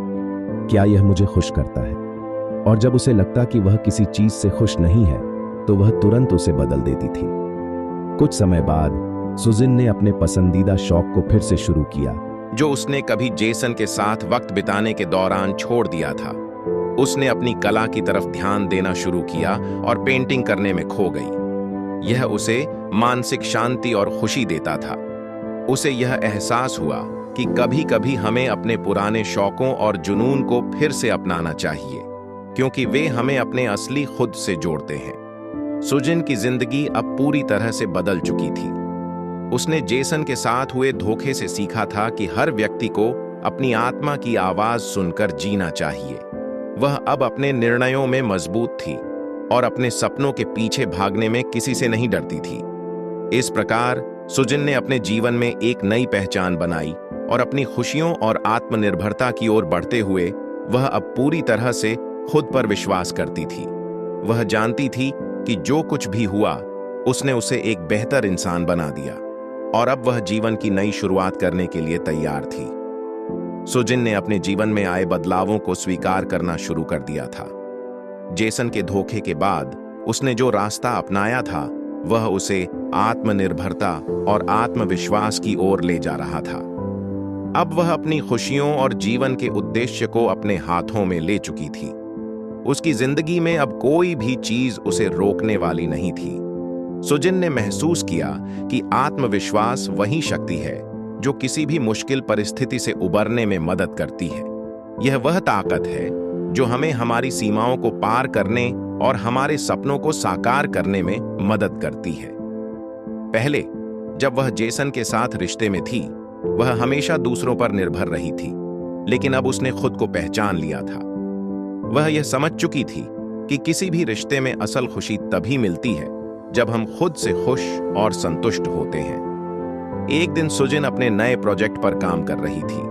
क्या यह मुझे खुश करता है? और जब उसे लगता कि वह किसी चीज से खुश नहीं है, तो वह तुरंत उसे बदल देती थी। कुछ समय बाद सुजिन ने अपने पसंदीदा शौक को फिर से शुरू किया,
जो उसने कभी जेसन के साथ वक्त बिताने के दौरान छोड़ दिया था। उसने अपनी कला की तरफ ध्यान देना शुरू किया और पेंटिंग करने में खो गई। यह उसे मानसिक शांति और खुशी देता था। उसे यह एहसास हुआ कि कभी-कभी हमें अपने पुराने शौकों और जुनून को फिर से अपनाना चाहिए, क्योंकि वे हमें अपने असली खुद से जोड़ते हैं। सुजिन की जिंदगी अब पूरी तरह से बदल चुकी थी। उसने जेसन के साथ हुए धोखे से सीखा था कि हर व्यक्ति को अपनी आत्मा की आवाज सुनकर जीना चाहिए। वह अब अपने निर्णयों में मजबूत थी और अपने सपनों के पीछे भागने में किसी से नहीं डरती थी। इस प्रकार सुजिन ने अपने जीवन में एक नई पहचान बनाई और अपनी खुशियों और आत्मनिर्भरता की ओर बढ़ते हुए वह अब पूरी तरह से खुद पर विश्वास करती थी। वह जानती थी कि जो कुछ भी हुआ, उसने उसे एक बेहतर इंसान बना दिया और अब वह जीवन की नई शुरुआत करने के लिए तैयार थी। सुजिन ने अपने जीवन में आए बदलावों को स्वीकार करना शुरू कर दिया था। जेसन के धोखे के बाद उसने जो रास्ता अपनाया था, वह उसे आत्मनिर्भरता और आत्मविश्वास की ओर ले जा रहा था। अब वह अपनी खुशियों और जीवन के उद्देश्य को अपने हाथों में ले चुकी थी। उसकी जिंदगी में अब कोई भी चीज उसे रोकने वाली नहीं थी। सुजिन ने महसूस किया कि आत्मविश्वास वही शक्ति है जो किसी भी मुश्किल परिस्थिति से उबरने में मदद करती है। यह वह ताकत है जो हमें हमारी सीमाओं को पार करने और हमारे सपनों को साकार करने में मदद करती है। पहले जब वह जेसन के साथ रिश्ते में थी, वह हमेशा दूसरों पर निर्भर रही थी, लेकिन अब उसने खुद को पहचान लिया था। वह यह समझ चुकी थी कि किसी भी रिश्ते में असल खुशी तभी मिलती है जब हम खुद से खुश और संतुष्ट होते हैं। एक दिन सुजिन अपने नए प्रोजेक्ट पर काम कर रही थी।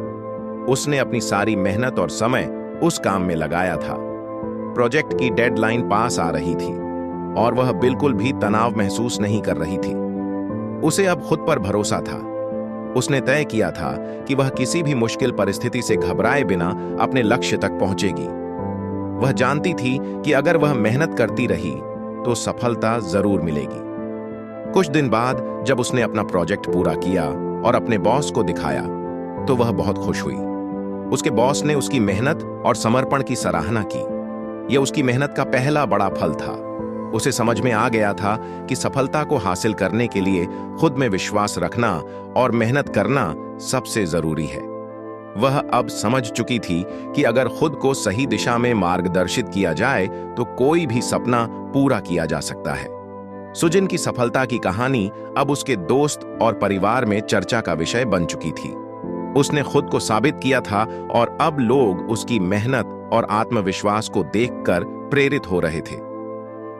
उसने अपनी सारी मेहनत और समय उस काम में लगाया था। प्रोजेक्ट की डेडलाइन पास आ रही थी और वह बिल्कुल भी तनाव महसूस नहीं कर रही थी। उसे अब खुद पर भरोसा था। उसने तय किया था कि वह किसी भी मुश्किल परिस्थिति से घबराए बिना अपने लक्ष्य तक पहुंचेगी। वह जानती थी कि अगर वह मेहनत करती रही तो सफलता जरूर मिलेगी। कुछ दिन बाद जब उसने अपना प्रोजेक्ट पूरा किया और अपने बॉस को दिखाया, तो वह बहुत खुश हुई। उसके बॉस ने उसकी मेहनत और समर्पण की सराहना की। यह उसकी मेहनत का पहला बड़ा फल था। उसे समझ में आ गया था कि सफलता को हासिल करने के लिए खुद में विश्वास रखना और मेहनत करना सबसे जरूरी है। वह अब समझ चुकी थी कि अगर खुद को सही दिशा में मार्गदर्शित किया जाए तो कोई भी सपना पूरा किया जा सकता है। सुजिन की सफलता की कहानी अब उसके दोस्त और परिवार में चर्चा का विषय बन चुकी थी। उसने खुद को साबित किया था और अब लोग उसकी मेहनत और आत्मविश्वास को देखकर प्रेरित हो रहे थे।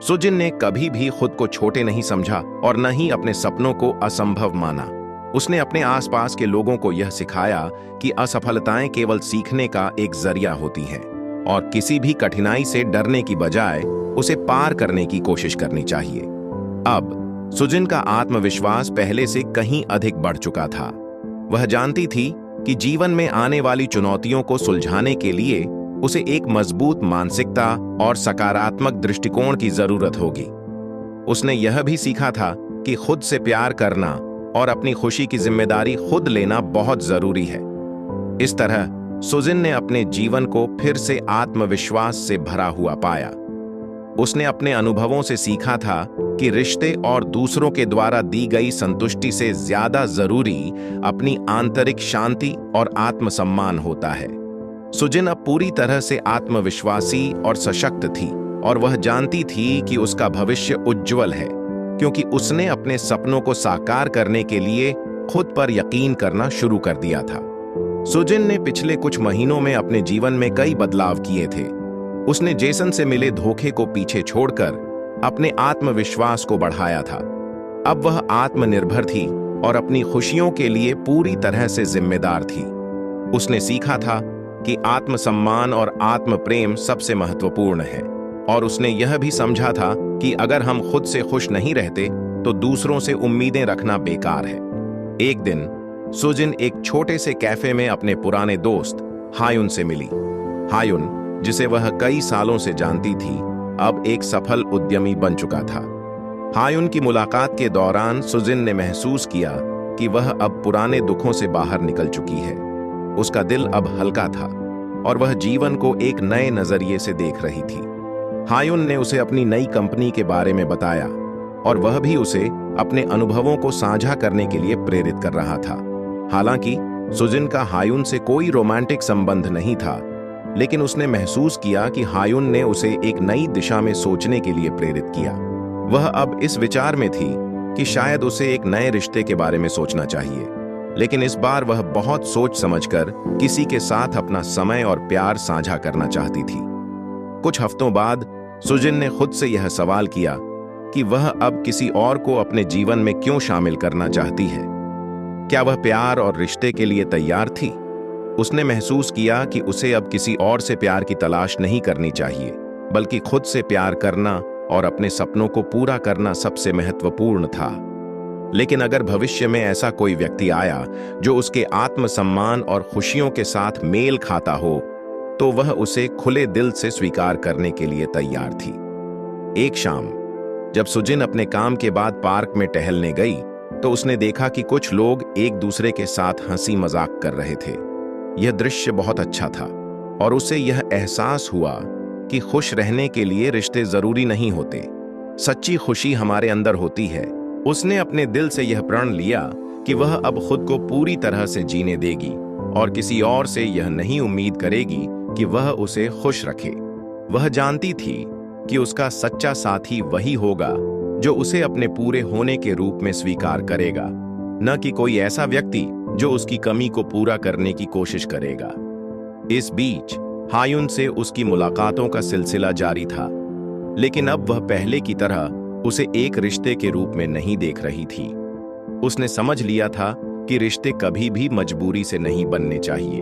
सुजिन ने कभी भी खुद को छोटे नहीं समझा और न ही अपने सपनों को असंभव माना। उसने अपने आसपास के लोगों को यह सिखाया कि असफलताएं केवल सीखने का एक जरिया होती हैं और किसी भी कठिनाई से डरने की बजाय उसे पार करने की कोशिश करनी चाहिए। अब सुजिन का आत्मविश्वास पहले से कहीं अधिक बढ़ चुका था। वह जानती थी कि जीवन में आने वाली चुनौतियों को सुलझाने के लिए उसे एक मजबूत मानसिकता और सकारात्मक दृष्टिकोण की जरूरत होगी। उसने यह भी सीखा था कि खुद से प्यार करना और अपनी खुशी की जिम्मेदारी खुद लेना बहुत जरूरी है। इस तरह सुजिन ने अपने जीवन को फिर से आत्मविश्वास से भरा हुआ पाया। उसने अपने अनुभवों से सीखा था कि रिश्ते और दूसरों के द्वारा दी गई संतुष्टि से ज्यादा जरूरी अपनी आंतरिक शांति और आत्मसम्मान होता है। सुजिन अब पूरी तरह से आत्मविश्वासी और सशक्त थी
और वह जानती थी कि उसका भविष्य उज्जवल है, क्योंकि उसने अपने सपनों को साकार करने के लिए खुद पर यकीन करना शुरू कर दिया था। सुजिन ने पिछले कुछ महीनों में अपने जीवन में कई बदलाव किए थे। उसने जेसन से मिले धोखे को पीछे छोड़कर अपने आत्मविश्वास को बढ़ाया था। अब वह आत्मनिर्भर थी और अपनी खुशियों के लिए पूरी तरह से जिम्मेदार थी। उसने सीखा था कि आत्मसम्मान और आत्म प्रेम सबसे महत्वपूर्ण है, और उसने यह भी समझा था कि अगर हम खुद से खुश नहीं रहते तो दूसरों से उम्मीदें रखना बेकार है। एक दिन सुजिन एक छोटे से कैफे में अपने पुराने दोस्त हायुन से मिली। हायुन, जिसे वह कई सालों से जानती थी, अब एक सफल उद्यमी बन चुका था। हायुन की मुलाकात के दौरान सुजिन ने महसूस किया कि वह अब पुराने दुखों से बाहर निकल चुकी है। उसका दिल अब हल्का था और वह जीवन को एक नए नजरिए से देख रही थी। हायुन ने उसे अपनी नई कंपनी के बारे में बताया और वह भी उसे अपने अनुभवों को साझा करने के लिए प्रेरित कर रहा था। हालांकि सुजिन का हायुन से कोई रोमांटिक संबंध नहीं था, लेकिन उसने महसूस किया कि हायुन ने उसे एक नई दिशा में सोचने के लिए प्रेरित किया। वह अब इस विचार में थी कि शायद उसे एक नए रिश्ते के बारे में सोचना चाहिए, लेकिन इस बार वह बहुत सोच समझकर किसी के साथ अपना समय और प्यार साझा करना चाहती थी। कुछ हफ्तों बाद सुजिन ने खुद से यह सवाल किया कि वह अब किसी और को अपने जीवन में क्यों शामिल करना चाहती है। क्या वह प्यार और रिश्ते के लिए तैयार थी? उसने महसूस किया कि उसे अब किसी और से प्यार की तलाश नहीं करनी चाहिए, बल्कि खुद से प्यार करना और अपने सपनों को पूरा करना सबसे महत्वपूर्ण था। लेकिन अगर भविष्य में ऐसा कोई व्यक्ति आया जो उसके आत्मसम्मान और खुशियों के साथ मेल खाता हो, तो वह उसे खुले दिल से स्वीकार करने के लिए तैयार थी। एक शाम जब सुजिन अपने काम के बाद पार्क में टहलने गई, तो उसने देखा कि कुछ लोग एक दूसरे के साथ हंसी मजाक कर रहे थे। यह दृश्य बहुत अच्छा था और उसे यह एहसास हुआ कि खुश रहने के लिए रिश्ते जरूरी नहीं होते, सच्ची खुशी हमारे अंदर होती है। उसने अपने दिल से यह प्रण लिया कि वह अब खुद को पूरी तरह से जीने देगी और किसी और से यह नहीं उम्मीद करेगी कि वह उसे खुश रखे। वह जानती थी कि उसका सच्चा साथी वही होगा जो उसे अपने पूरे होने के रूप में स्वीकार करेगा, न कि कोई ऐसा व्यक्ति जो उसकी कमी को पूरा करने की कोशिश करेगा। इस बीच हायुन से उसकी मुलाकातों का सिलसिला जारी था, लेकिन अब वह पहले की तरह उसे एक रिश्ते के रूप में नहीं देख रही थी। उसने समझ लिया था कि रिश्ते कभी भी मजबूरी से नहीं बनने चाहिए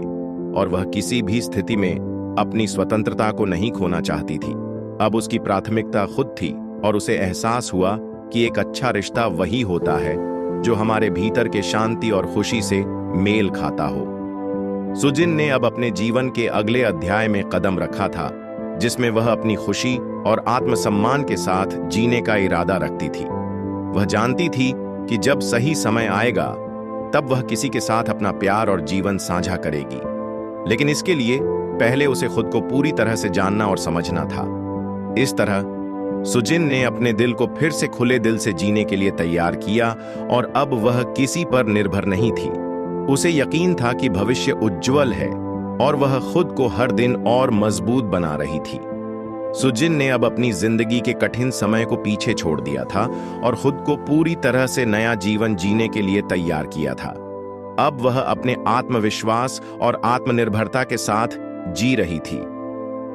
और वह किसी भी स्थिति में अपनी स्वतंत्रता को नहीं खोना चाहती थी। अब उसकी प्राथमिकता खुद थी और उसे एहसास हुआ कि एक अच्छा रिश्ता वही होता है जो हमारे भीतर के शांति और खुशी से मेल खाता हो। सुजिन ने अब अपने जीवन के अगले अध्याय में कदम रखा था, जिसमें वह अपनी खुशी और आत्मसम्मान के साथ जीने का इरादा रखती थी। वह जानती थी कि जब सही समय आएगा तब वह किसी के साथ अपना प्यार और जीवन साझा करेगी, लेकिन इसके लिए पहले उसे खुद को पूरी तरह से जानना और समझना था। इस तरह सुजिन ने अपने दिल को फिर से खुले दिल से जीने के लिए तैयार किया और अब वह किसी पर निर्भर नहीं थी। उसे यकीन था कि भविष्य उज्जवल है और वह खुद को हर दिन और मजबूत बना रही थी। सुजिन ने अब अपनी जिंदगी के कठिन समय को पीछे छोड़ दिया था और खुद को पूरी तरह से नया जीवन जीने के लिए तैयार किया था। अब वह अपने आत्मविश्वास और आत्मनिर्भरता के साथ जी रही थी।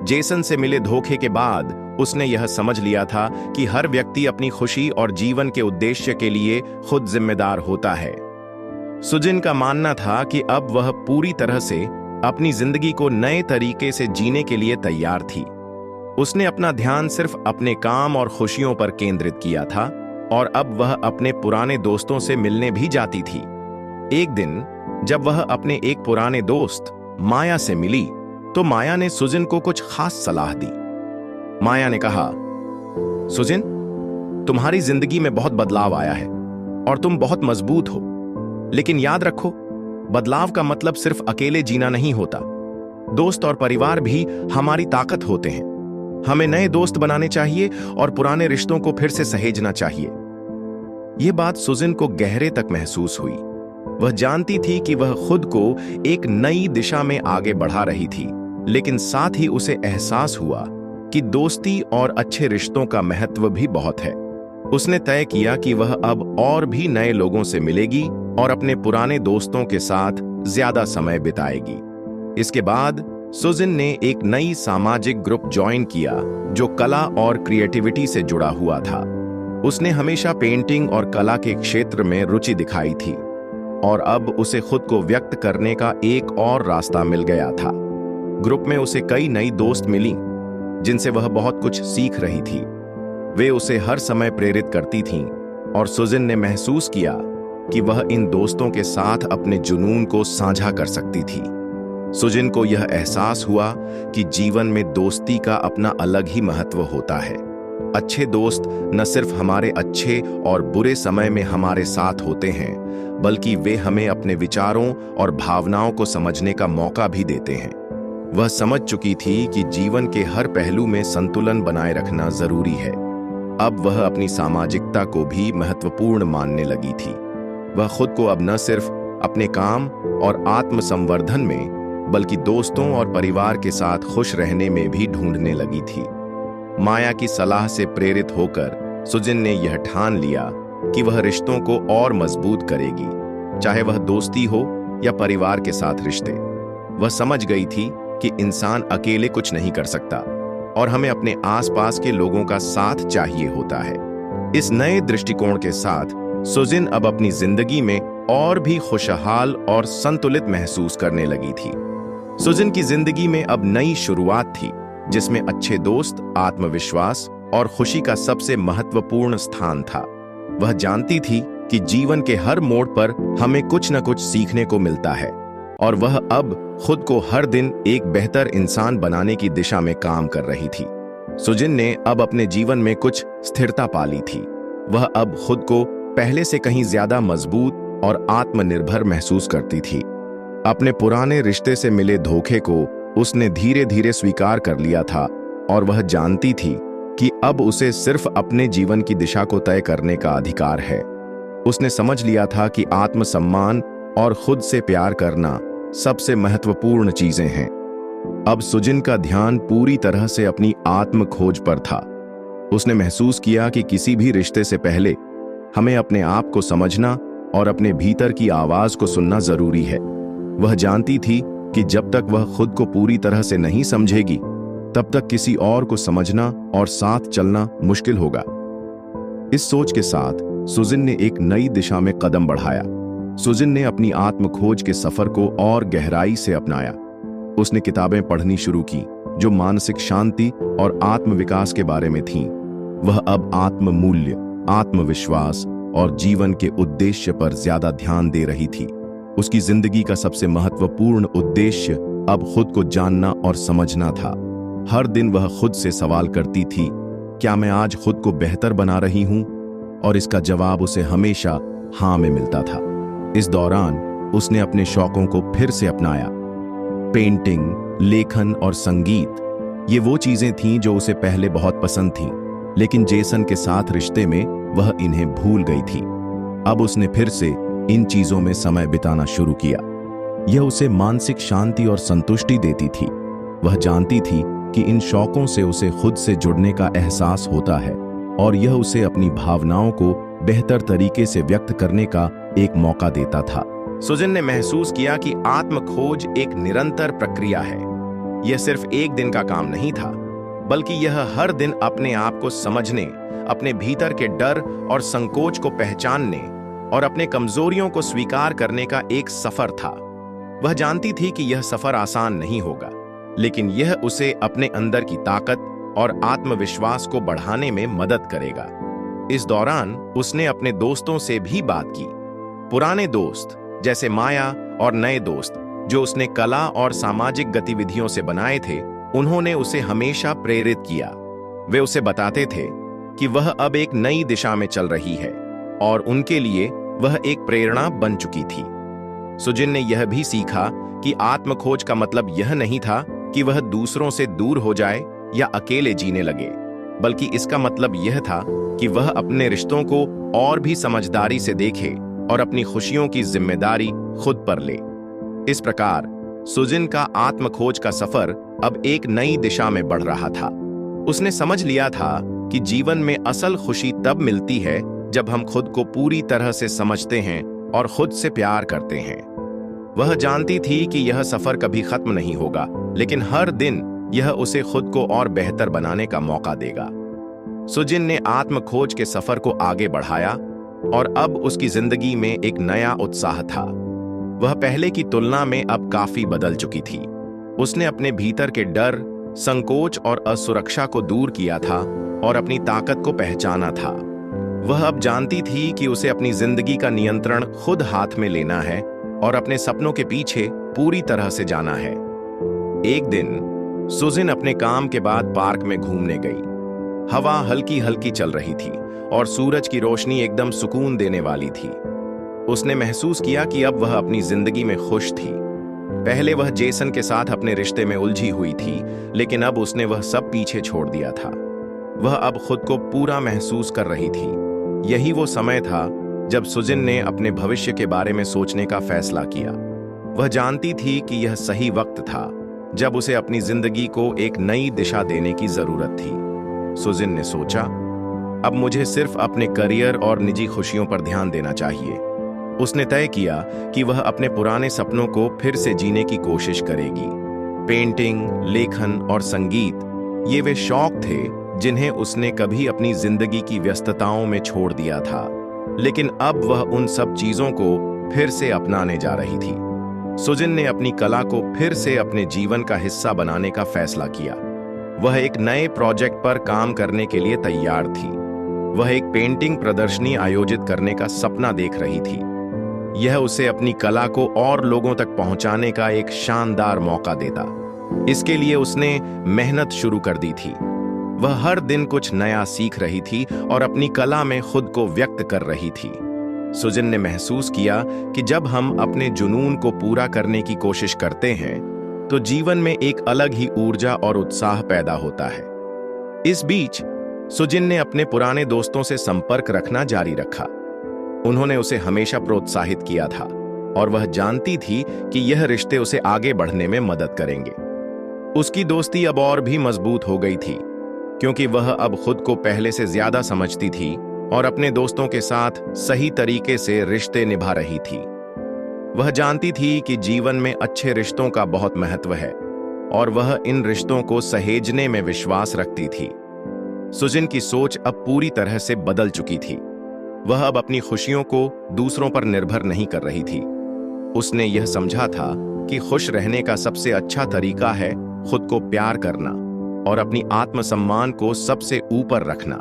जेसन से मिले धोखे के बाद उसने यह समझ लिया था कि हर व्यक्ति अपनी खुशी और जीवन के उद्देश्य के लिए खुद जिम्मेदार होता है। सुजिन का मानना था कि अब वह पूरी तरह से अपनी जिंदगी को नए तरीके से जीने के लिए तैयार थी। उसने अपना ध्यान सिर्फ अपने काम और खुशियों पर केंद्रित किया था और अब वह अपने पुराने दोस्तों से मिलने भी जाती थी। एक दिन जब वह अपने एक पुराने दोस्त माया से मिली, तो माया ने सुजिन को कुछ खास सलाह दी। माया ने कहा, सुजिन, तुम्हारी जिंदगी में बहुत बदलाव आया है और तुम बहुत मजबूत हो, लेकिन याद रखो, बदलाव का मतलब सिर्फ अकेले जीना नहीं होता। दोस्त और परिवार भी हमारी ताकत होते हैं। हमें नए दोस्त बनाने चाहिए और पुराने रिश्तों को फिर से सहेजना चाहिए। यह बात सुजिन को गहरे तक महसूस हुई। वह जानती थी कि वह खुद को एक नई दिशा में आगे बढ़ा रही थी, लेकिन साथ ही उसे एहसास हुआ कि दोस्ती और अच्छे रिश्तों का महत्व भी बहुत है। उसने तय किया कि वह अब और भी नए लोगों से मिलेगी और अपने पुराने दोस्तों के साथ ज्यादा समय बिताएगी। इसके बाद सुजिन ने एक नई सामाजिक ग्रुप ज्वाइन किया जो कला और क्रिएटिविटी से जुड़ा हुआ था। उसने हमेशा पेंटिंग और कला के क्षेत्र में रुचि दिखाई थी और अब उसे खुद को व्यक्त करने का एक और रास्ता मिल गया था। ग्रुप में उसे कई नई दोस्त मिली जिनसे वह बहुत कुछ सीख रही थी। वे उसे हर समय प्रेरित करती थीं और सुजिन ने महसूस किया कि वह इन दोस्तों के साथ अपने जुनून को साझा कर सकती थी। सुजिन को यह एहसास हुआ कि जीवन में दोस्ती का अपना अलग ही महत्व होता है। अच्छे दोस्त न सिर्फ हमारे अच्छे और बुरे समय में हमारे साथ होते हैं, बल्कि वे हमें अपने विचारों और भावनाओं को समझने का मौका भी देते हैं। वह समझ चुकी थी कि जीवन के हर पहलू में संतुलन बनाए रखना जरूरी है। अब वह अपनी सामाजिकता को भी महत्वपूर्ण मानने लगी थी। वह खुद को अब न सिर्फ अपने काम और आत्मसंवर्धन में, बल्कि दोस्तों और परिवार के साथ खुश रहने में भी ढूंढने लगी थी। माया की सलाह से प्रेरित होकर सुजिन ने यह ठान लिया कि वह रिश्तों को और मजबूत करेगी, चाहे वह दोस्ती हो या परिवार के साथ रिश्ते। वह समझ गई थी कि इंसान अकेले कुछ नहीं कर सकता और हमें अपने आसपास के लोगों का साथ चाहिए होता है। इस नए दृष्टिकोण के साथ सुजिन अब अपनी जिंदगी में और भी खुशहाल और संतुलित महसूस करने लगी थी। सुजिन की जिंदगी में अब नई शुरुआत थी, जिसमें अच्छे दोस्त, आत्मविश्वास और खुशी का सबसे महत्वपूर्ण स्थान था। वह जानती थी कि जीवन के हर मोड़ पर हमें कुछ न कुछ सीखने को मिलता है और वह अब खुद को हर दिन एक बेहतर इंसान बनाने की दिशा में काम कर रही थी। सुजिन ने अब अपने जीवन में कुछ स्थिरता पा ली थी। वह अब खुद को पहले से कहीं ज्यादा मजबूत और आत्मनिर्भर महसूस करती थी। अपने पुराने रिश्ते से मिले धोखे को उसने धीरे धीरे स्वीकार कर लिया था और वह जानती थी कि अब उसे सिर्फ अपने जीवन की दिशा को तय करने का अधिकार है। उसने समझ लिया था कि आत्मसम्मान और खुद से प्यार करना सबसे महत्वपूर्ण चीजें हैं। अब सुजिन का ध्यान पूरी तरह से अपनी आत्म खोज पर था। उसने महसूस किया कि किसी भी रिश्ते से पहले हमें अपने आप को समझना और अपने भीतर की आवाज को सुनना जरूरी है। वह जानती थी कि जब तक वह खुद को पूरी तरह से नहीं समझेगी, तब तक किसी और को समझना और साथ चलना मुश्किल होगा। इस सोच के साथ सुजिन ने एक नई दिशा में कदम बढ़ाया। सुजिन ने अपनी आत्म खोज के सफर को और गहराई से अपनाया। उसने किताबें पढ़नी शुरू की जो मानसिक शांति और आत्मविकास के बारे में थीं। वह अब आत्म मूल्य, आत्मविश्वास और जीवन के उद्देश्य पर ज्यादा ध्यान दे रही थी। उसकी जिंदगी का सबसे महत्वपूर्ण उद्देश्य अब खुद को जानना और समझना था। हर दिन वह खुद से सवाल करती थी, क्या मैं आज खुद को बेहतर बना रही हूं? और इसका जवाब उसे हमेशा हाँ में मिलता था। इस दौरान उसने अपने शौकों को फिर से अपनाया। पेंटिंग, लेखन और संगीत, ये वो चीजें थीं जो उसे पहले बहुत पसंद थीं, लेकिन जेसन के साथ रिश्ते में वह इन्हें भूल गई थी। अब उसने फिर से इन चीजों में समय बिताना शुरू किया। यह उसे मानसिक शांति और संतुष्टि देती थी। वह जानती थी कि इन शौकों से उसे खुद से जुड़ने का एहसास होता है और यह उसे अपनी भावनाओं को बेहतर तरीके से व्यक्त करने का एक मौका देता था।
सुजिन ने महसूस किया कि आत्म खोज एक निरंतर प्रक्रिया है। यह सिर्फ एक दिन का काम नहीं था, बल्कि यह हर दिन अपने आप को समझने, अपने भीतर के डर और संकोच को पहचानने और अपने कमजोरियों को स्वीकार करने का एक सफर था। वह जानती थी कि यह सफर आसान नहीं होगा, लेकिन यह उसे अपने अंदर की ताकत और आत्मविश्वास को बढ़ाने में मदद करेगा। इस दौरान उसने अपने दोस्तों से भी बात की। पुराने दोस्त जैसे माया और नए दोस्त जो उसने कला और सामाजिक गतिविधियों से बनाए थे, उन्होंने उसे हमेशा प्रेरित किया। वे उसे बताते थे कि वह अब एक नई दिशा में चल रही है और उनके लिए वह एक प्रेरणा बन चुकी थी। सुजिन ने यह भी सीखा कि आत्मखोज का मतलब यह नहीं था कि वह दूसरों से दूर हो जाए या अकेले जीने लगे, बल्कि इसका मतलब यह था कि वह अपने रिश्तों को और भी समझदारी से देखे और अपनी खुशियों की जिम्मेदारी खुद पर ले। इस प्रकार सुजिन का आत्मखोज का सफर अब एक नई दिशा में बढ़ रहा था।
उसने समझ लिया था कि जीवन में असल खुशी तब मिलती है जब हम खुद को पूरी तरह से समझते हैं और खुद से प्यार करते हैं। वह जानती थी कि यह सफर कभी खत्म नहीं होगा, लेकिन हर दिन यह उसे खुद को और बेहतर बनाने का मौका देगा। सुजिन ने आत्म खोज के सफर को आगे बढ़ाया और अब उसकी जिंदगी में एक नया उत्साह था। वह पहले की तुलना में अब काफी बदल चुकी थी। उसने अपने भीतर के डर, संकोच और असुरक्षा को दूर किया था और अपनी ताकत को पहचाना था। वह अब जानती थी कि उसे अपनी जिंदगी का नियंत्रण खुद हाथ में लेना है और अपने सपनों के पीछे पूरी तरह से जाना है। एक दिन सुजिन अपने काम के बाद पार्क में घूमने गई। हवा हल्की हल्की चल रही थी और सूरज की रोशनी एकदम सुकून देने वाली थी। उसने महसूस किया कि अब वह अपनी जिंदगी में खुश थी। पहले वह जेसन के साथ अपने रिश्ते में उलझी हुई थी, लेकिन अब उसने वह सब पीछे छोड़ दिया था। वह अब खुद को पूरा महसूस कर रही थी। यही वो समय था जब सुजिन ने अपने भविष्य के बारे में सोचने का फैसला किया। वह जानती थी कि यह सही वक्त था जब उसे अपनी जिंदगी को एक नई दिशा देने की जरूरत थी। सुजिन ने सोचा, अब मुझे सिर्फ अपने करियर और निजी खुशियों पर ध्यान देना चाहिए। उसने तय किया कि वह अपने पुराने सपनों को फिर से जीने की कोशिश करेगी। पेंटिंग, लेखन और संगीत, ये वे शौक थे जिन्हें उसने कभी अपनी जिंदगी की व्यस्तताओं में छोड़ दिया था, लेकिन अब वह उन सब चीजों को फिर से अपनाने जा रही थी। सुजिन ने अपनी कला को फिर से अपने जीवन का हिस्सा बनाने का फैसला किया। वह एक नए प्रोजेक्ट पर काम करने के लिए तैयार थी। वह एक पेंटिंग प्रदर्शनी आयोजित करने का सपना देख रही थी। यह उसे अपनी कला को और लोगों तक पहुंचाने का एक शानदार मौका देता। इसके लिए उसने मेहनत शुरू कर दी थी। वह हर दिन कुछ नया सीख रही थी और अपनी कला में खुद को व्यक्त कर रही थी। सुजिन ने महसूस किया कि जब हम अपने जुनून को पूरा करने की कोशिश करते हैं तो जीवन में एक अलग ही ऊर्जा और उत्साह पैदा होता है। इस बीच सुजिन ने अपने पुराने दोस्तों से संपर्क रखना जारी रखा। उन्होंने उसे हमेशा प्रोत्साहित किया था और वह जानती थी कि यह रिश्ते उसे आगे बढ़ने में मदद करेंगे। उसकी दोस्ती अब और भी मजबूत हो गई थी, क्योंकि वह अब खुद को पहले से ज्यादा समझती थी और अपने दोस्तों के साथ सही तरीके से रिश्ते निभा रही थी। वह जानती थी कि जीवन में अच्छे रिश्तों का बहुत महत्व है और वह इन रिश्तों को सहेजने में विश्वास रखती थी। सुजिन की सोच अब पूरी तरह से बदल चुकी थी। वह अब अपनी खुशियों को दूसरों पर निर्भर नहीं कर रही थी। उसने यह समझा था कि खुश रहने का सबसे अच्छा तरीका है खुद को प्यार करना और अपनी आत्मसम्मान को सबसे ऊपर रखना।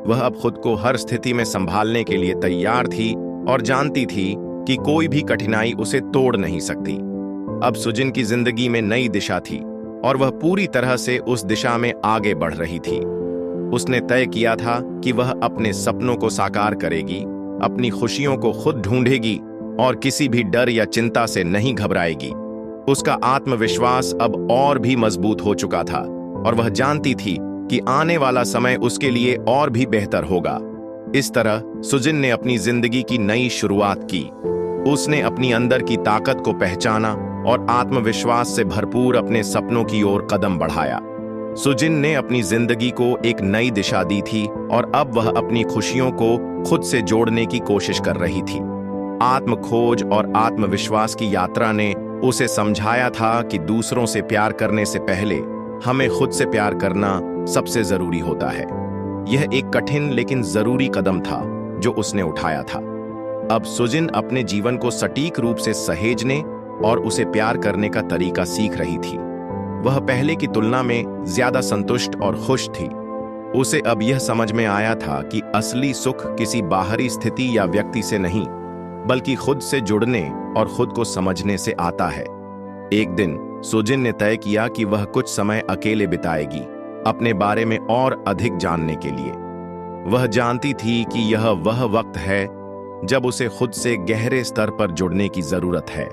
वह अब खुद को हर स्थिति में संभालने के लिए तैयार थी और जानती थी कि कोई भी कठिनाई उसे तोड़ नहीं सकती। अब सुजिन की जिंदगी में नई दिशा थी और वह पूरी तरह से उस दिशा में आगे बढ़ रही थी। उसने तय किया था कि वह अपने सपनों को साकार करेगी, अपनी खुशियों को खुद ढूंढेगी और किसी भी डर या चिंता से नहीं घबराएगी। उसका आत्मविश्वास अब और भी मजबूत हो चुका था और वह जानती थी कि आने वाला समय उसके लिए और भी बेहतर होगा। इस तरह सुजिन ने अपनी जिंदगी की नई शुरुआत की। उसने अपनी अंदर की ताकत को पहचाना और आत्मविश्वास से भरपूर अपने सपनों की ओर कदम बढ़ाया। सुजिन ने अपनी जिंदगी को एक नई दिशा दी थी और अब वह अपनी खुशियों को खुद से जोड़ने की कोशिश कर रही थी। आत्म खोज और आत्मविश्वास की यात्रा ने उसे समझाया था कि दूसरों से प्यार करने से पहले हमें खुद से प्यार करना सबसे जरूरी होता है। यह एक कठिन लेकिन जरूरी कदम था जो उसने उठाया था। अब सुजिन अपने जीवन को सटीक रूप से सहेजने और उसे प्यार करने का तरीका सीख रही थी। वह पहले की तुलना में ज्यादा संतुष्ट और खुश थी। उसे अब यह समझ में आया था कि असली सुख किसी बाहरी स्थिति या व्यक्ति से नहीं, बल्कि खुद से जुड़ने और खुद को समझने से आता है। एक दिन सुजिन ने तय किया कि वह कुछ समय अकेले बिताएगी, अपने बारे में और अधिक जानने के लिए। वह जानती थी कि यह वह वक्त है जब उसे खुद से गहरे स्तर पर जुड़ने की जरूरत है।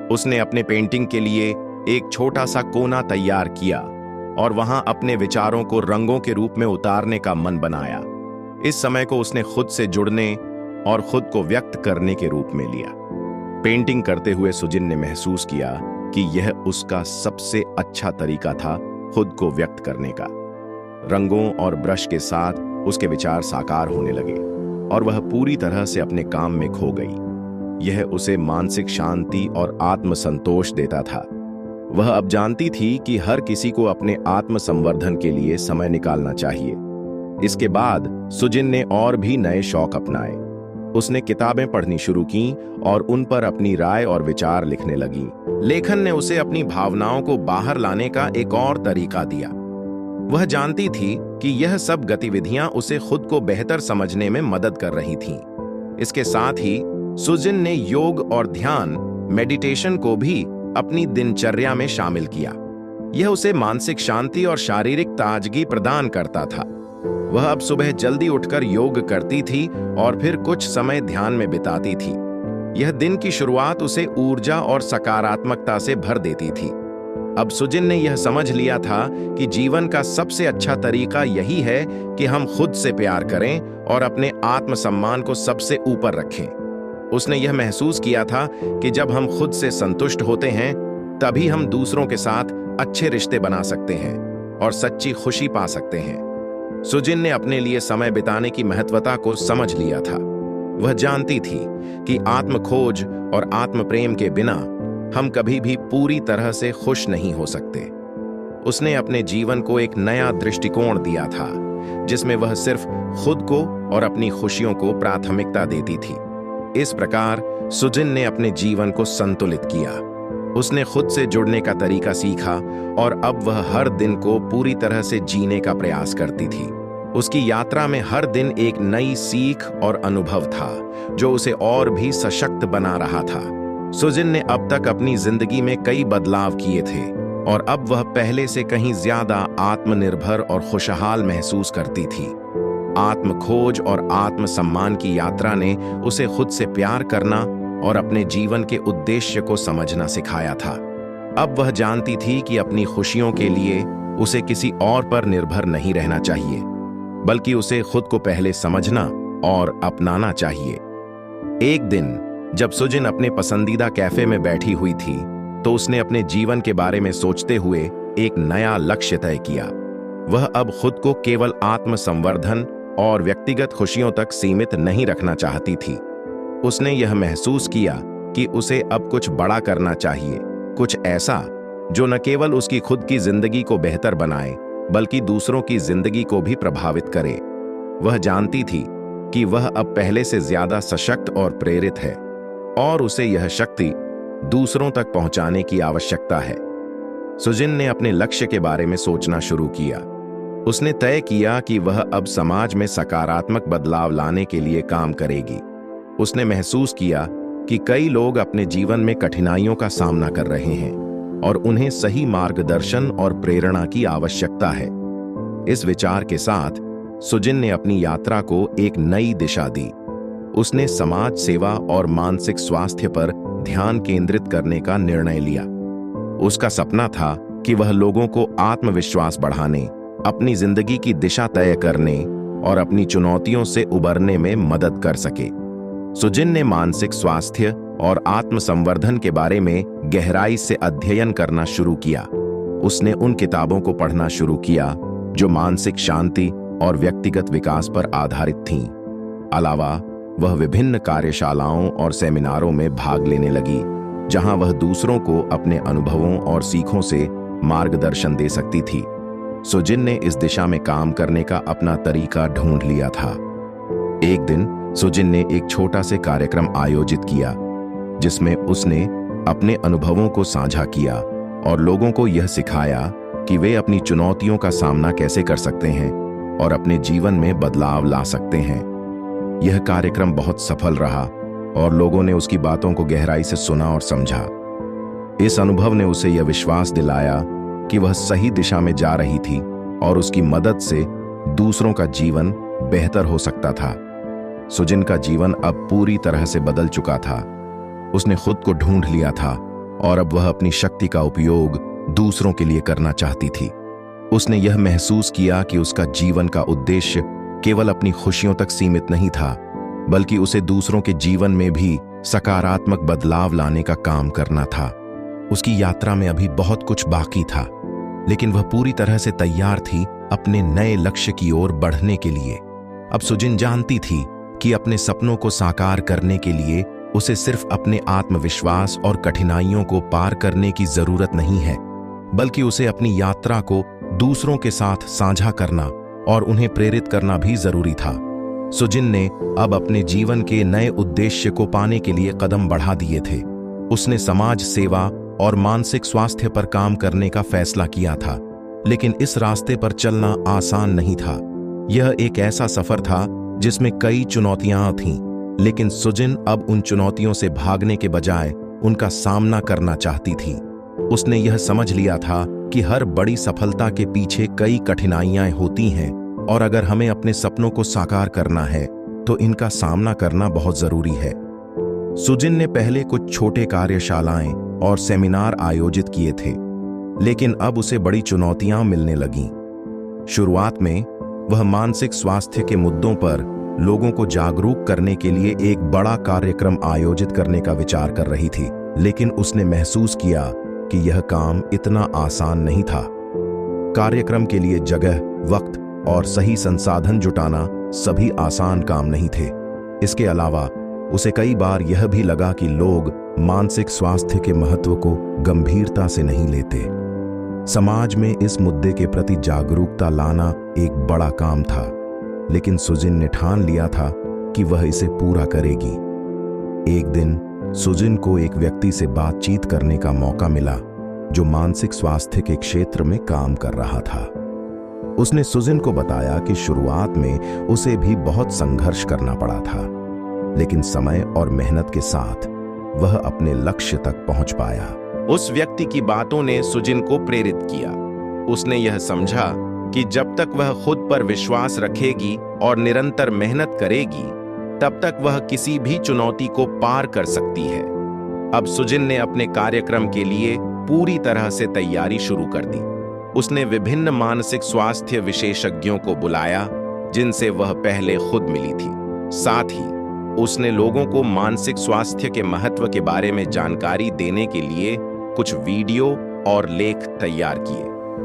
उसने अपने पेंटिंग के लिए एक छोटा सा कोना तैयार किया और वहां अपने विचारों को रंगों के रूप में उतारने का मन बनाया। इस समय को उसने खुद से जुड़ने और खुद को व्यक्त करने के रूप में लिया। पेंटिंग करते हुए सुजिन ने महसूस किया कि यह उसका सबसे अच्छा तरीका था खुद को व्यक्त करने का। रंगों और ब्रश के साथ उसके विचार साकार होने लगे और वह पूरी तरह से अपने काम में खो गई। यह उसे मानसिक शांति और आत्मसंतोष देता था। वह अब जानती थी कि हर किसी को अपने आत्म संवर्धन के लिए समय निकालना चाहिए। इसके बाद सुजिन ने और भी नए शौक अपनाए। उसने किताबें पढ़नी शुरू की और उन पर अपनी राय और विचार लिखने लगी। लेखन ने उसे अपनी भावनाओं को बाहर लाने का एक और तरीका दिया। वह जानती थी कि यह सब गतिविधियां उसे खुद को बेहतर समझने में मदद कर रही थीं। इसके साथ ही सुजिन ने योग और ध्यान, मेडिटेशन को भी अपनी दिनचर्या में शामिल किया। यह उसे मानसिक शांति और शारीरिक ताजगी प्रदान करता था। वह अब सुबह जल्दी उठकर योग करती थी और फिर कुछ समय ध्यान में बिताती थी। यह दिन की शुरुआत उसे ऊर्जा और सकारात्मकता से भर देती थी। अब सुजिन ने यह समझ लिया था कि जीवन का सबसे अच्छा तरीका यही है कि हम खुद से प्यार करें और अपने आत्मसम्मान को सबसे ऊपर रखें। उसने यह महसूस किया था कि जब हम खुद से संतुष्ट होते हैं, तभी हम दूसरों के साथ अच्छे रिश्ते बना सकते हैं और सच्ची खुशी पा सकते हैं। सुजिन ने अपने लिए समय बिताने की महत्वता को समझ लिया था। वह जानती थी कि आत्मखोज और आत्मप्रेम के बिना हम कभी भी पूरी तरह से खुश नहीं हो सकते। उसने अपने जीवन को एक नया दृष्टिकोण दिया था, जिसमें वह सिर्फ खुद को और अपनी खुशियों को प्राथमिकता देती थी। इस प्रकार सुजिन ने अपने जीवन को संतुलित किया। उसने खुद से जुड़ने का तरीका सीखा और अब वह हर दिन को पूरी तरह से जीने का प्रयास करती थी। उसकी यात्रा में हर दिन एक नई सीख और अनुभव था, जो उसे और भी सशक्त बना रहा था। सुजिन ने अब तक अपनी जिंदगी में कई बदलाव किए थे और अब वह पहले से कहीं ज्यादा आत्मनिर्भर और खुशहाल महसूस करती थी। आत्मखोज और आत्मसम्मान की यात्रा ने उसे खुद से प्यार करना और अपने जीवन के उद्देश्य को समझना सिखाया था। अब वह जानती थी कि अपनी खुशियों के लिए उसे किसी और पर निर्भर नहीं रहना चाहिए, बल्कि उसे खुद को पहले समझना और अपनाना चाहिए। एक दिन जब सुजिन अपने पसंदीदा कैफे में बैठी हुई थी, तो उसने अपने जीवन के बारे में सोचते हुए एक नया लक्ष्य तय किया। वह अब खुद को केवल आत्मसंवर्धन और व्यक्तिगत खुशियों तक सीमित नहीं रखना चाहती थी। उसने यह महसूस किया कि उसे अब कुछ बड़ा करना चाहिए, कुछ ऐसा जो न केवल उसकी खुद की जिंदगी को बेहतर बनाए, बल्कि दूसरों की जिंदगी को भी प्रभावित करे। वह जानती थी कि वह अब पहले से ज्यादा सशक्त और प्रेरित है और उसे यह शक्ति दूसरों तक पहुंचाने की आवश्यकता है। सुजिन ने अपने लक्ष्य के बारे में सोचना शुरू किया। उसने तय किया कि वह अब समाज में सकारात्मक बदलाव लाने के लिए काम करेगी। उसने महसूस किया कि कई लोग अपने जीवन में कठिनाइयों का सामना कर रहे हैं और उन्हें सही मार्गदर्शन और प्रेरणा की आवश्यकता है। इस विचार के साथ सुजिन ने अपनी यात्रा को एक नई दिशा दी। उसने समाज सेवा और मानसिक स्वास्थ्य पर ध्यान केंद्रित करने का निर्णय लिया। उसका सपना था कि वह लोगों को आत्मविश्वास बढ़ाने, अपनी जिंदगी की दिशा तय करने और अपनी चुनौतियों से उबरने में मदद कर सके। सुजिन ने मानसिक स्वास्थ्य और आत्मसंवर्धन के बारे में गहराई से अध्ययन करना शुरू किया। उसने उन किताबों को पढ़ना शुरू किया जो मानसिक शांति और व्यक्तिगत विकास पर आधारित थीं। अलावा वह विभिन्न कार्यशालाओं और सेमिनारों में भाग लेने लगी, जहां वह दूसरों को अपने अनुभवों और सीखों से मार्गदर्शन दे सकती थी। सुजिन ने इस दिशा में काम करने का अपना तरीका ढूंढ लिया था। एक दिन सुजिन ने एक छोटा से कार्यक्रम आयोजित किया, जिसमें उसने अपने अनुभवों को साझा किया और लोगों को यह सिखाया कि वे अपनी चुनौतियों का सामना कैसे कर सकते हैं और अपने जीवन में बदलाव ला सकते हैं। यह कार्यक्रम बहुत सफल रहा और लोगों ने उसकी बातों को गहराई से सुना और समझा। इस अनुभव ने उसे यह विश्वास दिलाया कि वह सही दिशा में जा रही थी और उसकी मदद से दूसरों का जीवन बेहतर हो सकता था। सुजिन का जीवन अब पूरी तरह से बदल चुका था। उसने खुद को ढूंढ लिया था और अब वह अपनी शक्ति का उपयोग दूसरों के लिए करना चाहती थी। उसने यह महसूस किया कि उसका जीवन का उद्देश्य केवल अपनी खुशियों तक सीमित नहीं था, बल्कि उसे दूसरों के जीवन में भी सकारात्मक बदलाव लाने का काम करना था। उसकी यात्रा में अभी बहुत कुछ बाकी था, लेकिन वह पूरी तरह से तैयार थी अपने नए लक्ष्य की ओर बढ़ने के लिए। अब सुजिन जानती थी कि अपने सपनों को साकार करने के लिए उसे सिर्फ अपने आत्मविश्वास और कठिनाइयों को पार करने की जरूरत नहीं है, बल्कि उसे अपनी यात्रा को दूसरों के साथ साझा करना और उन्हें प्रेरित करना भी जरूरी था। सुजिन ने अब अपने जीवन के नए उद्देश्य को पाने के लिए कदम बढ़ा दिए थे। उसने समाज सेवा और मानसिक स्वास्थ्य पर काम करने का फैसला किया था, लेकिन इस रास्ते पर चलना आसान नहीं था। यह एक ऐसा सफर था जिसमें कई चुनौतियां थीं, लेकिन सुजिन अब उन चुनौतियों से भागने के बजाय उनका सामना करना चाहती थी। उसने यह समझ लिया था कि हर बड़ी सफलता के पीछे कई कठिनाइयां होती हैं, और अगर हमें अपने सपनों को साकार करना है तो इनका सामना करना बहुत जरूरी है। सुजिन ने पहले कुछ छोटे कार्यशालाएं और सेमिनार आयोजित किए थे, लेकिन अब उसे बड़ी चुनौतियां मिलने लगीं। शुरुआत में वह मानसिक स्वास्थ्य के मुद्दों पर लोगों को जागरूक करने के लिए एक बड़ा कार्यक्रम आयोजित करने का विचार कर रही थी, लेकिन उसने महसूस किया कि यह काम इतना आसान नहीं था। कार्यक्रम के लिए जगह, वक्त और सही संसाधन जुटाना सभी आसान काम नहीं थे। इसके अलावा उसे कई बार यह भी लगा कि लोग मानसिक स्वास्थ्य के महत्व को गंभीरता से नहीं लेते। समाज में इस मुद्दे के प्रति जागरूकता लाना एक बड़ा काम था, लेकिन सुजिन ने ठान लिया था कि वह इसे पूरा करेगी। एक दिन सुजिन को एक व्यक्ति से बातचीत करने का मौका मिला जो मानसिक स्वास्थ्य के क्षेत्र में काम कर रहा था। उसने सुजिन को बताया कि शुरुआत में उसे भी बहुत संघर्ष करना पड़ा था, लेकिन समय और मेहनत के साथ वह अपने लक्ष्य तक पहुंच पाया।
उस व्यक्ति की बातों ने सुजिन को प्रेरित किया। उसने यह समझा कि जब तक वह खुद पर विश्वास रखेगी और निरंतर मेहनत करेगी, तब तक वह किसी भी चुनौती को पार कर सकती है। अब सुजिन ने अपने कार्यक्रम के लिए पूरी तरह से तैयारी शुरू कर दी। उसने विभिन्न मानसिक स्वास्थ्य विशेषज्ञों को बुलाया, जिनसे वह पहले खुद मिली थी। साथ ही उसने लोगों को मानसिक स्वास्थ्य के महत्व के बारे में जानकारी देने के लिए कुछ वीडियो और लेख तैयार किए।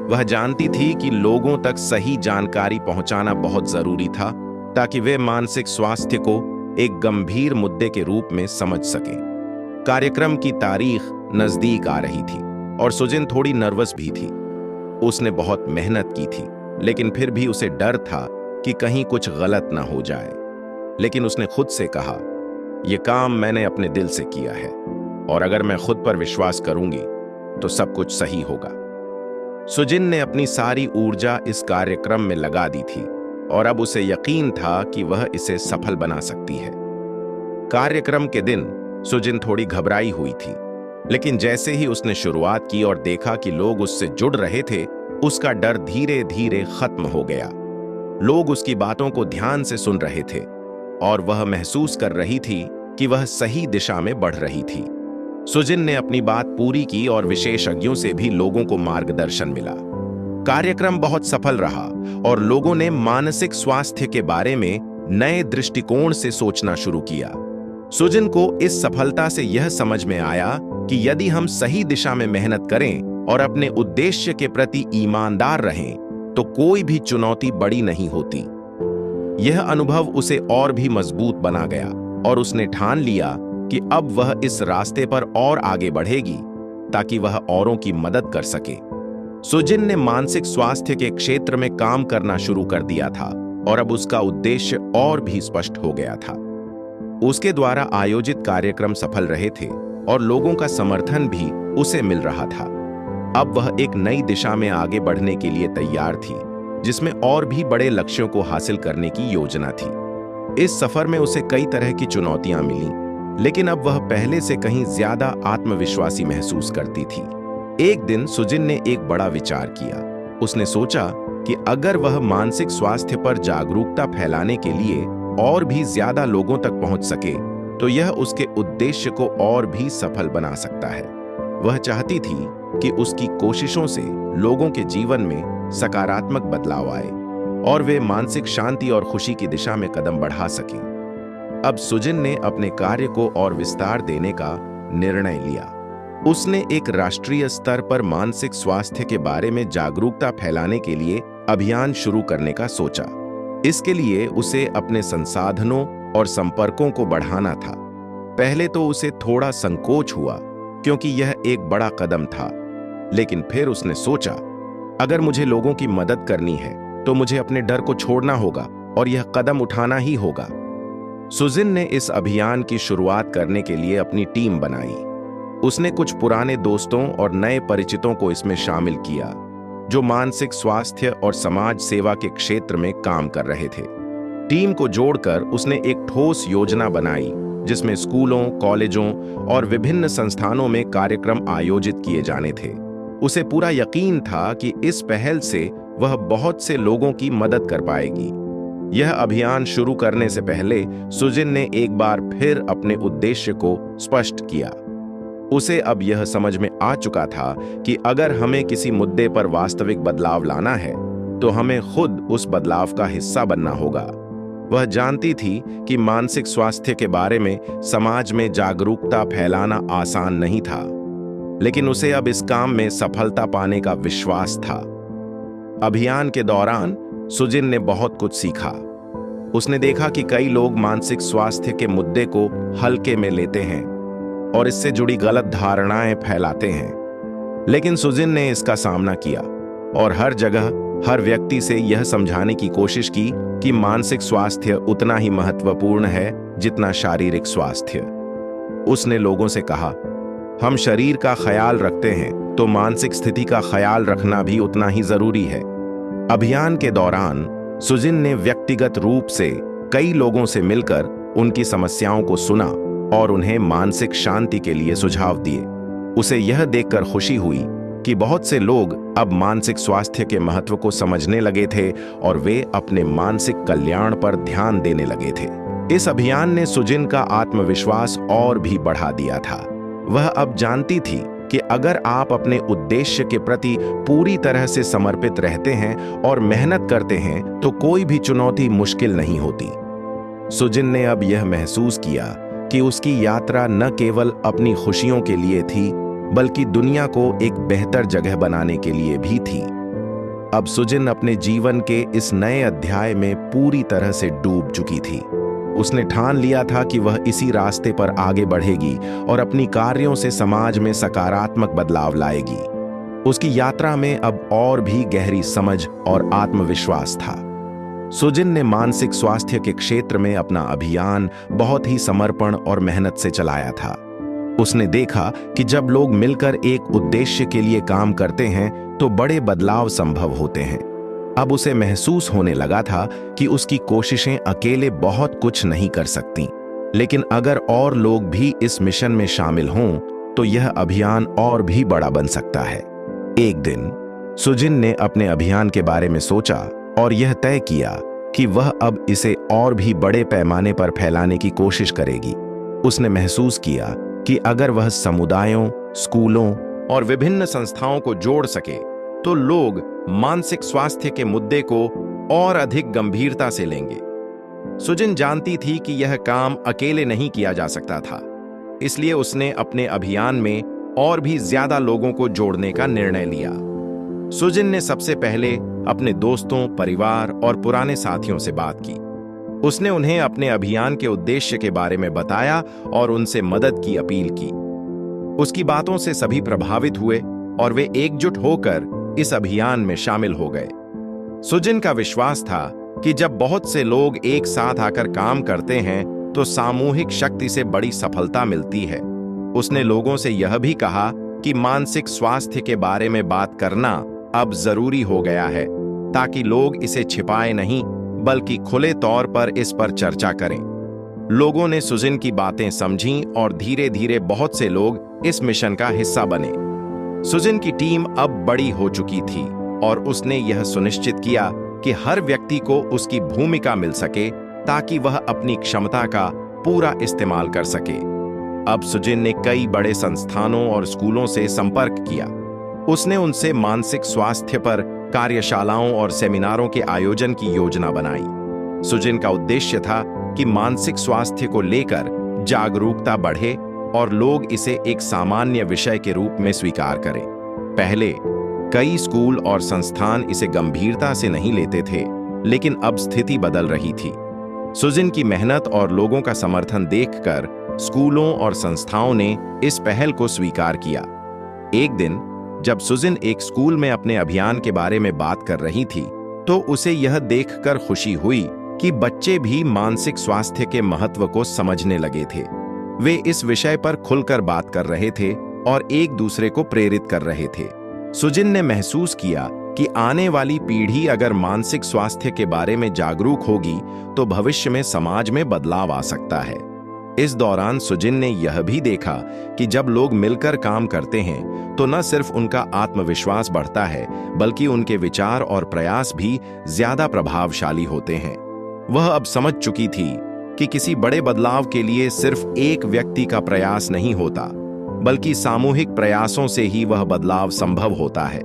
वह जानती थी कि लोगों तक सही जानकारी पहुंचाना बहुत जरूरी था, ताकि वे मानसिक स्वास्थ्य को एक गंभीर मुद्दे के रूप में समझ सकें। कार्यक्रम की तारीख नजदीक आ रही थी और सुजिन थोड़ी नर्वस भी थी। उसने बहुत मेहनत की थी, लेकिन फिर भी उसे डर था कि कहीं कुछ गलत ना हो जाए। लेकिन उसने खुद से कहा, यह काम मैंने अपने दिल से किया है, और अगर मैं खुद पर विश्वास करूंगी तो सब कुछ सही होगा। सुजिन ने अपनी सारी ऊर्जा इस कार्यक्रम में लगा दी थी, और अब उसे यकीन था कि वह इसे सफल बना सकती है। कार्यक्रम के दिन सुजिन थोड़ी घबराई हुई थी, लेकिन जैसे ही उसने शुरुआत की और देखा कि लोग उससे जुड़ रहे थे, उसका डर धीरे धीरे खत्म हो गया। लोग उसकी बातों को ध्यान से सुन रहे थे और वह महसूस कर रही थी कि वह सही दिशा में बढ़ रही थी। सुजिन ने अपनी बात पूरी की और विशेषज्ञों से भी लोगों को मार्गदर्शन मिला। कार्यक्रम बहुत सफल रहा और लोगों ने मानसिक स्वास्थ्य के बारे में नए दृष्टिकोण से सोचना शुरू किया। सुजिन को इस सफलता से यह समझ में आया कि यदि हम सही दिशा में मेहनत करें और अपने उद्देश्य के प्रति ईमानदार रहें, तो कोई भी चुनौती बड़ी नहीं होती। यह अनुभव उसे और भी मजबूत बना गया और उसने ठान लिया कि अब वह इस रास्ते पर और आगे बढ़ेगी, ताकि वह औरों की मदद कर सके। सुजिन ने मानसिक स्वास्थ्य के क्षेत्र में काम करना शुरू कर दिया था और अब उसका उद्देश्य और भी स्पष्ट हो गया था। उसके द्वारा आयोजित कार्यक्रम सफल रहे थे और लोगों का समर्थन भी उसे मिल रहा था। अब वह एक नई दिशा में आगे बढ़ने के लिए तैयार थी, जिसमें और भी बड़े लक्ष्यों को हासिल करने की योजना थी। इस सफर में उसे कई तरह की चुनौतियां मिलीं, लेकिन अब वह पहले से कहीं ज्यादा आत्मविश्वासी महसूस करती थी। एक दिन सुजिन ने एक बड़ा विचार किया। उसने सोचा कि अगर वह मानसिक स्वास्थ्य पर जागरूकता फैलाने के लिए और भी ज्यादा लोगों तक पहुंच सके, तो यह उसके उद्देश्य को और भी सफल बना सकता है। वह चाहती थी कि उसकी कोशिशों से लोगों के जीवन में सकारात्मक बदलाव आए और वे मानसिक शांति और खुशी की दिशा में कदम बढ़ा सकें। अब सुजिन ने अपने कार्य को और विस्तार देने का निर्णय लिया। उसने एक राष्ट्रीय स्तर पर मानसिक स्वास्थ्य के बारे में जागरूकता फैलाने के लिए
अभियान शुरू करने का सोचा। इसके लिए उसे अपने संसाधनों और संपर्कों को बढ़ाना था। पहले तो उसे थोड़ा संकोच हुआ क्योंकि यह एक बड़ा कदम था, लेकिन फिर उसने सोचा, अगर मुझे लोगों की मदद करनी है तो मुझे अपने डर को छोड़ना होगा और यह कदम उठाना ही होगा। सुजिन ने इस अभियान की शुरुआत करने के लिए अपनी टीम बनाई। उसने कुछ पुराने दोस्तों और नए परिचितों को इसमें शामिल किया, जो मानसिक स्वास्थ्य और समाज सेवा के क्षेत्र में काम कर रहे थे। टीम को जोड़कर उसने एक ठोस योजना बनाई, जिसमें स्कूलों, कॉलेजों और विभिन्न संस्थानों में कार्यक्रम आयोजित किए जाने थे। उसे पूरा यकीन था कि इस पहल से वह बहुत से लोगों की मदद कर पाएगी। यह अभियान शुरू करने से पहले सुजिन ने एक बार फिर अपने उद्देश्य को स्पष्ट किया। उसे अब यह समझ में आ चुका था कि अगर हमें किसी मुद्दे पर वास्तविक बदलाव लाना है तो हमें खुद उस बदलाव का हिस्सा बनना होगा। वह जानती थी कि मानसिक स्वास्थ्य के बारे में समाज में जागरूकता फैलाना आसान नहीं था, लेकिन उसे अब इस काम में सफलता पाने का विश्वास था। अभियान के दौरान सुजिन ने बहुत कुछ सीखा। उसने देखा कि कई लोग मानसिक स्वास्थ्य के मुद्दे को हल्के में लेते हैं और इससे जुड़ी गलत धारणाएं फैलाते हैं। लेकिन सुजिन ने इसका सामना किया और हर जगह हर व्यक्ति से यह समझाने की कोशिश की कि मानसिक स्वास्थ्य उतना ही महत्वपूर्ण है जितना शारीरिक स्वास्थ्य। उसने लोगों से कहा, हम शरीर का ख्याल रखते हैं तो मानसिक स्थिति का ख्याल रखना भी उतना ही जरूरी है। अभियान के दौरान सुजिन ने व्यक्तिगत रूप से कई लोगों से मिलकर उनकी समस्याओं को सुना और उन्हें मानसिक शांति के लिए सुझाव दिए। उसे यह देखकर खुशी हुई कि बहुत से लोग अब मानसिक स्वास्थ्य के महत्व को समझने लगे थे और वे अपने मानसिक कल्याण पर ध्यान देने लगे थे। इस अभियान ने सुजिन का आत्मविश्वास और भी बढ़ा दिया था। वह अब जानती थी कि अगर आप अपने उद्देश्य के प्रति पूरी तरह से समर्पित रहते हैं और मेहनत करते हैं तो कोई भी चुनौती मुश्किल नहीं होती। सुजिन ने अब यह महसूस किया कि उसकी यात्रा न केवल अपनी खुशियों के लिए थी, बल्कि दुनिया को एक बेहतर जगह बनाने के लिए भी थी। अब सुजिन अपने जीवन के इस नए अध्याय में पूरी तरह से डूब चुकी थी। उसने ठान लिया था कि वह इसी रास्ते पर आगे बढ़ेगी और अपनी कार्यों से समाज में सकारात्मक बदलाव लाएगी। उसकी यात्रा में अब और भी गहरी समझ और आत्मविश्वास था। सुजिन ने मानसिक स्वास्थ्य के क्षेत्र में अपना अभियान बहुत ही समर्पण और मेहनत से चलाया था। उसने देखा कि जब लोग मिलकर एक उद्देश्य के लिए काम करते हैं तो बड़े बदलाव संभव होते हैं। अब उसे महसूस होने लगा था कि उसकी कोशिशें अकेले बहुत कुछ नहीं कर सकती, लेकिन अगर और लोग भी इस मिशन में शामिल हों तो यह अभियान और भी बड़ा बन सकता है। एक दिन सुजिन ने अपने अभियान के बारे में सोचा और यह तय किया कि वह अब इसे और भी बड़े पैमाने पर फैलाने की कोशिश करेगी। उसने महसूस किया कि अगर वह समुदायों, स्कूलों और विभिन्न संस्थाओं को जोड़ सके तो लोग मानसिक स्वास्थ्य के मुद्दे को और अधिक गंभीरता से लेंगे। सुजिन जानती थी कि यह काम अकेले नहीं किया जा सकता था, इसलिए उसने अपने अभियान में और भी ज्यादा लोगों को जोड़ने का निर्णय लिया। सुजिन ने सबसे पहले अपने दोस्तों, परिवार और पुराने साथियों से बात की। उसने उन्हें अपने अभियान के उद्देश्य के बारे में बताया और उनसे मदद की अपील की। उसकी बातों से सभी प्रभावित हुए और वे एकजुट होकर इस अभियान में शामिल हो गए। सुजिन का विश्वास था कि जब बहुत से लोग एक साथ आकर काम करते हैं तो सामूहिक शक्ति से बड़ी सफलता मिलती है। उसने लोगों से यह भी कहा कि मानसिक स्वास्थ्य के बारे में बात करना अब जरूरी हो गया है, ताकि लोग इसे छिपाए नहीं बल्कि खुले तौर पर इस पर चर्चा करें। लोगों ने सुजिन की बातें समझीं और धीरे धीरे बहुत से लोग इस मिशन का हिस्सा बने। सुजिन की टीम अब बड़ी हो चुकी थी और उसने यह सुनिश्चित किया कि हर व्यक्ति को उसकी भूमिका मिल सके ताकि वह अपनी क्षमता का पूरा इस्तेमाल कर सके। अब सुजिन ने कई बड़े संस्थानों और स्कूलों से संपर्क किया। उसने उनसे मानसिक स्वास्थ्य पर कार्यशालाओं और सेमिनारों के आयोजन की योजना बनाई। सुजिन का उद्देश्य था कि मानसिक स्वास्थ्य को लेकर जागरूकता बढ़े और लोग इसे एक सामान्य विषय के रूप में स्वीकार करें। पहले कई स्कूल और संस्थान इसे गंभीरता से नहीं लेते थे, लेकिन अब स्थिति बदल रही थी। सुजिन की मेहनत और लोगों का समर्थन देखकर स्कूलों और संस्थाओं ने इस पहल को स्वीकार किया। एक दिन जब सुजिन एक स्कूल में अपने अभियान के बारे में बात कर रही थी, तो उसे यह देखकर खुशी हुई कि बच्चे भी मानसिक स्वास्थ्य के महत्व को समझने लगे थे। वे इस विषय पर खुलकर बात कर रहे थे और एक दूसरे को प्रेरित कर रहे थे। सुजिन ने महसूस किया कि आने वाली पीढ़ी अगर मानसिक स्वास्थ्य के बारे में जागरूक होगी तो भविष्य में समाज में बदलाव आ सकता है। इस दौरान सुजिन ने यह भी देखा कि जब लोग मिलकर काम करते हैं तो न सिर्फ उनका आत्मविश्वास बढ़ता है, बल्कि उनके विचार और प्रयास भी ज्यादा प्रभावशाली होते हैं। वह अब समझ चुकी थी कि किसी बड़े बदलाव के लिए सिर्फ एक व्यक्ति का प्रयास नहीं होता, बल्कि सामूहिक प्रयासों से ही वह बदलाव संभव होता है।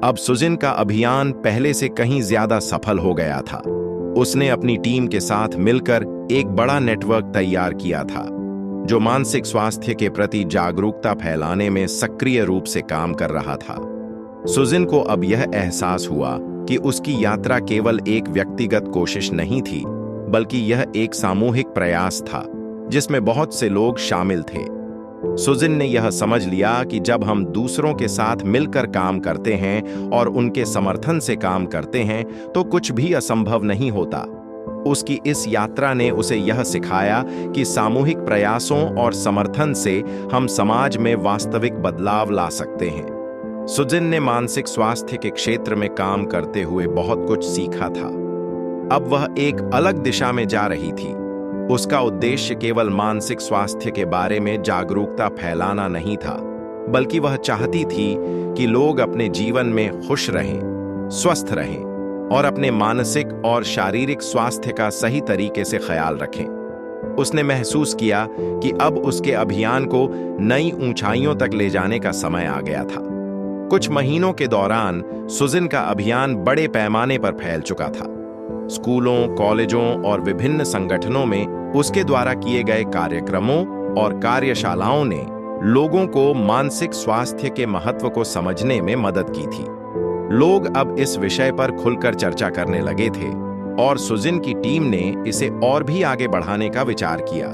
अब सुजिन का अभियान पहले से कहीं ज्यादा सफल हो गया था। उसने अपनी टीम के साथ मिलकर एक बड़ा नेटवर्क तैयार किया था, जो मानसिक स्वास्थ्य के प्रति जागरूकता फैलाने में सक्रिय रूप से काम कर रहा था। सुजिन को अब यह एहसास हुआ कि उसकी यात्रा केवल एक व्यक्तिगत कोशिश नहीं थी, बल्कि यह एक सामूहिक प्रयास था जिसमें बहुत से लोग शामिल थे। सुजिन ने यह समझ लिया कि जब हम दूसरों के साथ मिलकर काम करते हैं और उनके समर्थन से काम करते हैं तो कुछ भी असंभव नहीं होता। उसकी इस यात्रा ने उसे यह सिखाया कि सामूहिक प्रयासों और समर्थन से हम समाज में वास्तविक बदलाव ला सकते हैं। सुजिन ने मानसिक स्वास्थ्य के क्षेत्र में काम करते हुए बहुत कुछ सीखा था। अब वह एक अलग दिशा में जा रही थी। उसका उद्देश्य केवल मानसिक स्वास्थ्य के बारे में जागरूकता फैलाना नहीं था, बल्कि वह चाहती थी कि लोग अपने जीवन में खुश रहें, स्वस्थ रहें और अपने मानसिक और शारीरिक स्वास्थ्य का सही तरीके से ख्याल रखें। उसने महसूस किया कि अब उसके अभियान को नई ऊंचाइयों तक ले जाने का समय आ गया था। कुछ महीनों के दौरान सुजिन का अभियान बड़े पैमाने पर फैल चुका था। स्कूलों, कॉलेजों और विभिन्न संगठनों में उसके द्वारा किए गए कार्यक्रमों और कार्यशालाओं ने लोगों को मानसिक स्वास्थ्य के महत्व को समझने में मदद की थी। लोग अब इस विषय पर खुलकर चर्चा करने लगे थे और सुजिन की टीम ने इसे और भी आगे बढ़ाने का विचार किया।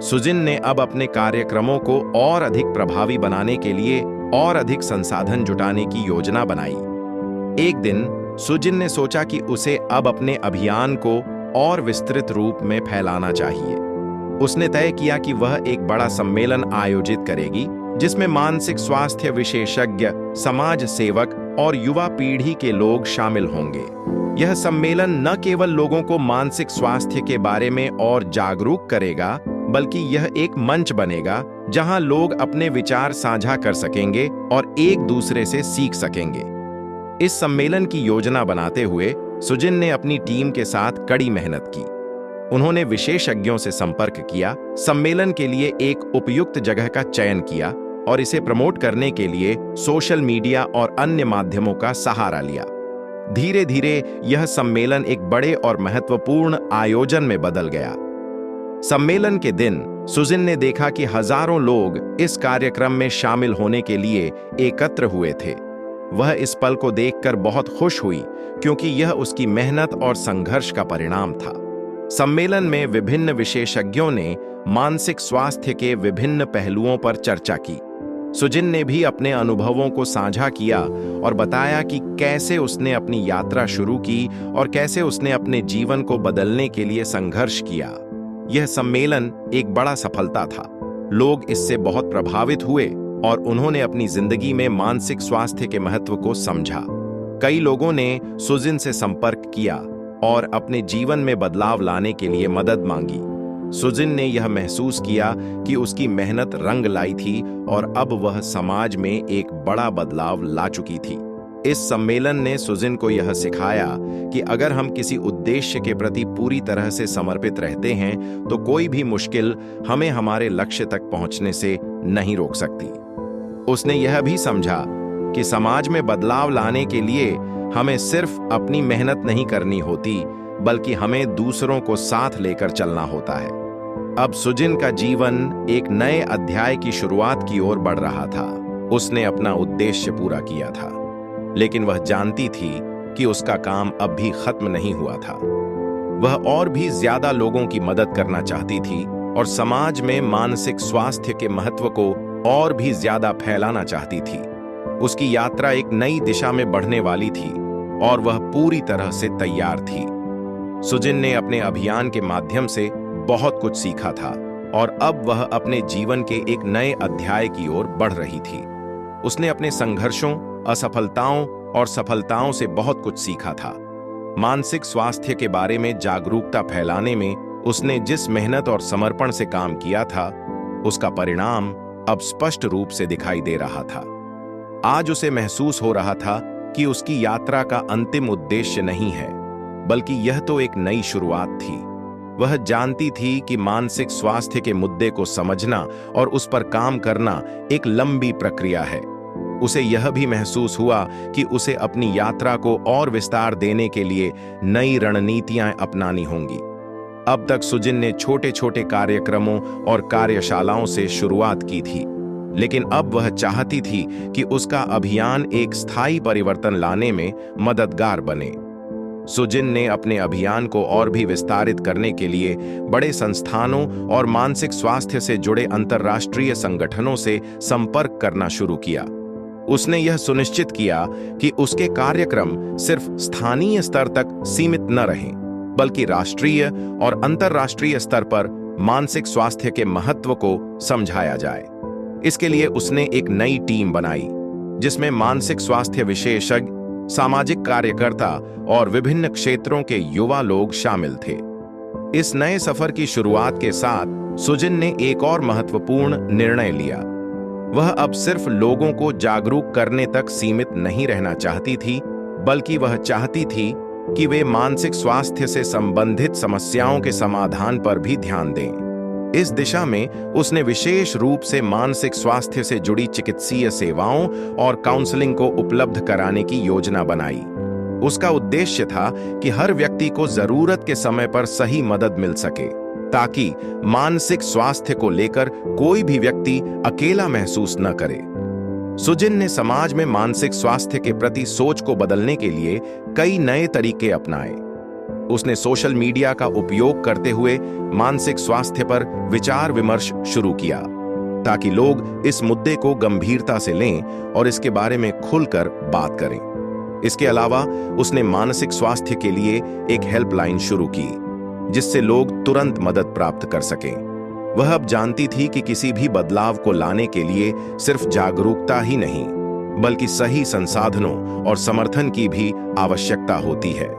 सुजिन ने अब अपने कार्यक्रमों को और अधिक प्रभावी बनाने के लिए और अधिक संसाधन जुटाने की योजना बनाई। एक दिन सुजिन ने सोचा कि उसे अब अपने अभियान को और विस्तृत रूप में फैलाना चाहिए। उसने तय किया कि वह एक बड़ा सम्मेलन आयोजित करेगी जिसमें मानसिक स्वास्थ्य विशेषज्ञ, समाज सेवक और युवा पीढ़ी के लोग शामिल होंगे। यह सम्मेलन न केवल लोगों को मानसिक स्वास्थ्य के बारे में और जागरूक करेगा, बल्कि यह एक मंच बनेगा जहां लोग अपने विचार साझा कर सकेंगे और एक दूसरे से सीख सकेंगे। इस सम्मेलन की योजना बनाते हुए सुजिन ने अपनी टीम के साथ कड़ी मेहनत की। उन्होंने विशेषज्ञों से संपर्क किया, सम्मेलन के लिए एक उपयुक्त जगह का चयन किया और इसे प्रमोट करने के लिए सोशल मीडिया और अन्य माध्यमों का सहारा लिया। धीरे धीरे यह सम्मेलन एक बड़े और महत्वपूर्ण आयोजन में बदल गया। सम्मेलन के दिन सुजिन ने देखा कि हजारों लोग इस कार्यक्रम में शामिल होने के लिए एकत्र हुए थे। वह इस पल को देखकर बहुत खुश हुई, क्योंकि यह उसकी मेहनत और संघर्ष का परिणाम था। सम्मेलन में विभिन्न विशेषज्ञों ने मानसिक स्वास्थ्य के विभिन्न पहलुओं पर चर्चा की। सुजिन ने भी अपने अनुभवों को साझा किया और बताया कि कैसे उसने अपनी यात्रा शुरू की और कैसे उसने अपने जीवन को बदलने के लिए संघर्ष किया। यह सम्मेलन एक बड़ा सफलता था। लोग इससे बहुत प्रभावित हुए और उन्होंने अपनी जिंदगी में मानसिक स्वास्थ्य के महत्व को समझा। कई लोगों ने सुजिन से संपर्क किया और अपने जीवन में बदलाव लाने के लिए मदद मांगी। सुजिन ने यह महसूस किया कि उसकी मेहनत रंग लाई थी और अब वह समाज में एक बड़ा बदलाव ला चुकी थी। इस सम्मेलन ने सुजिन को यह सिखाया कि अगर हम किसी उद्देश्य के प्रति पूरी तरह से समर्पित रहते हैं तो कोई भी मुश्किल हमें हमारे लक्ष्य तक पहुंचने से नहीं रोक सकती। उसने यह भी समझा कि समाज में बदलाव लाने के लिए हमें सिर्फ अपनी मेहनत नहीं करनी होती, बल्कि हमें दूसरों को साथ लेकर चलना होता है। अब सुजिन का जीवन एक नए अध्याय की शुरुआत की ओर बढ़ रहा था। उसने अपना उद्देश्य पूरा किया था। लेकिन वह जानती थी कि उसका काम अब भी खत्म नहीं हुआ था। वह और भी ज्यादा लोगों की मदद करना चाहती थी और समाज में मानसिक स्वास्थ्य के महत्व को और भी ज्यादा फैलाना चाहती थी। उसकी यात्रा एक नई दिशा में बढ़ने वाली थी और वह पूरी तरह से तैयार थी। सुजिन ने अपने अभियान के माध्यम से बहुत कुछ सीखा था और अब वह अपने जीवन के एक नए अध्याय की ओर बढ़ रही थी। उसने अपने संघर्षों, असफलताओं और सफलताओं से बहुत कुछ सीखा था। मानसिक स्वास्थ्य के बारे में जागरूकता फैलाने में उसने जिस मेहनत और समर्पण से काम किया था, उसका परिणाम अब स्पष्ट रूप से दिखाई दे रहा था। आज उसे महसूस हो रहा था कि उसकी यात्रा का अंतिम उद्देश्य नहीं है, बल्कि यह तो एक नई शुरुआत थी। वह जानती थी कि मानसिक स्वास्थ्य के मुद्दे को समझना और उस पर काम करना एक लंबी प्रक्रिया है। उसे यह भी महसूस हुआ कि उसे अपनी यात्रा को और विस्तार देने के लिए नई रणनीतियां अपनानी होंगी। अब तक सुजिन ने छोटे छोटे कार्यक्रमों और कार्यशालाओं से शुरुआत की थी, लेकिन अब वह चाहती थी कि उसका अभियान एक स्थायी परिवर्तन लाने में मददगार बने। सुजिन ने अपने अभियान को और भी विस्तारित करने के लिए बड़े संस्थानों और मानसिक स्वास्थ्य से जुड़े अंतर्राष्ट्रीय संगठनों से संपर्क करना शुरू किया। उसने यह सुनिश्चित किया कि उसके कार्यक्रम सिर्फ स्थानीय स्तर तक सीमित न रहें, बल्कि राष्ट्रीय और अंतर्राष्ट्रीय स्तर पर मानसिक स्वास्थ्य के महत्व को समझाया जाए। इसके लिए उसने एक नई टीम बनाई, जिसमें मानसिक स्वास्थ्य विशेषज्ञ, सामाजिक कार्यकर्ता और विभिन्न क्षेत्रों के युवा लोग शामिल थे। इस नए सफर की शुरुआत के साथ सुजिन ने एक और महत्वपूर्ण निर्णय लिया। वह अब सिर्फ लोगों को जागरूक करने तक सीमित नहीं रहना चाहती थी, बल्कि वह चाहती थी कि वे मानसिक स्वास्थ्य से संबंधित समस्याओं के समाधान पर भी ध्यान दें। इस दिशा में उसने विशेष रूप से मानसिक स्वास्थ्य से जुड़ी चिकित्सीय सेवाओं और काउंसलिंग को उपलब्ध कराने की योजना बनाई। उसका उद्देश्य था कि हर व्यक्ति को जरूरत के समय पर सही मदद मिल सके, ताकि मानसिक स्वास्थ्य को लेकर कोई भी व्यक्ति अकेला महसूस न करे। सुजिन ने समाज में मानसिक स्वास्थ्य के प्रति सोच को बदलने के लिए कई नए तरीके अपनाए। उसने सोशल मीडिया का उपयोग करते हुए मानसिक स्वास्थ्य पर विचार विमर्श शुरू किया, ताकि लोग इस मुद्दे को गंभीरता से लें और इसके बारे में खुलकर बात करें। इसके अलावा उसने मानसिक स्वास्थ्य के लिए एक हेल्पलाइन शुरू की, जिससे लोग तुरंत मदद प्राप्त कर सकें। वह अब जानती थी कि किसी भी बदलाव को लाने के लिए सिर्फ जागरूकता ही नहीं, बल्कि सही संसाधनों और समर्थन की भी आवश्यकता होती है।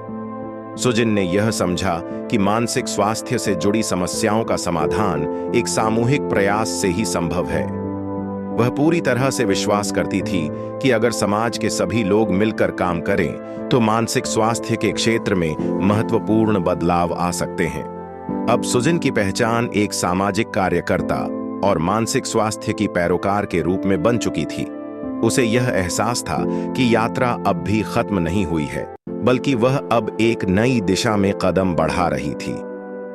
सुजिन ने यह समझा कि मानसिक स्वास्थ्य से जुड़ी समस्याओं का समाधान एक सामूहिक प्रयास से ही संभव है। वह पूरी तरह से विश्वास करती थी कि अगर समाज के सभी लोग मिलकर काम करें, तो मानसिक स्वास्थ्य के क्षेत्र में महत्वपूर्ण बदलाव आ सकते हैं। अब सुजिन की पहचान एक सामाजिक कार्यकर्ता और मानसिक स्वास्थ्य की पैरोकार के रूप में बन चुकी थी। उसे यह एहसास था कि यात्रा अब भी खत्म नहीं हुई है, बल्कि वह अब एक नई दिशा में कदम बढ़ा रही थी।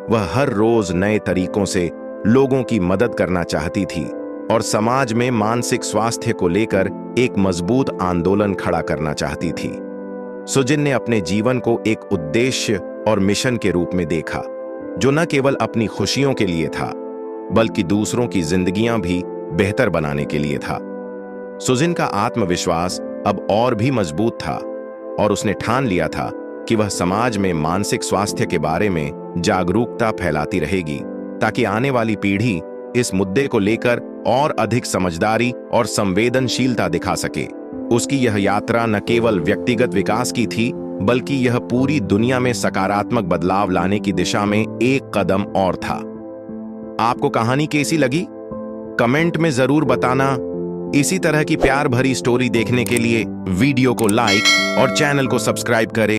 वह हर रोज नए तरीकों से लोगों की मदद करना चाहती थी और समाज में मानसिक स्वास्थ्य को लेकर एक मजबूत आंदोलन खड़ा करना चाहती थी। सुजिन ने अपने जीवन को एक उद्देश्य और मिशन के रूप में देखा, जो न केवल अपनी खुशियों के लिए था, बल्कि दूसरों की जिंदगियां भी बेहतर बनाने के लिए था। सुजिन का आत्मविश्वास अब और भी मजबूत था और उसने ठान लिया था कि वह समाज में मानसिक स्वास्थ्य के बारे में जागरूकता फैलाती रहेगी, ताकि आने वाली पीढ़ी इस मुद्दे को लेकर और अधिक समझदारी और संवेदनशीलता दिखा सके। उसकी यह यात्रा न केवल व्यक्तिगत विकास की थी, बल्कि यह पूरी दुनिया में सकारात्मक बदलाव लाने की दिशा में एक कदम और था। आपको कहानी कैसी लगी? कमेंट में जरूर बताना। इसी तरह की प्यार भरी स्टोरी देखने के लिए वीडियो को लाइक और चैनल को सब्सक्राइब करें।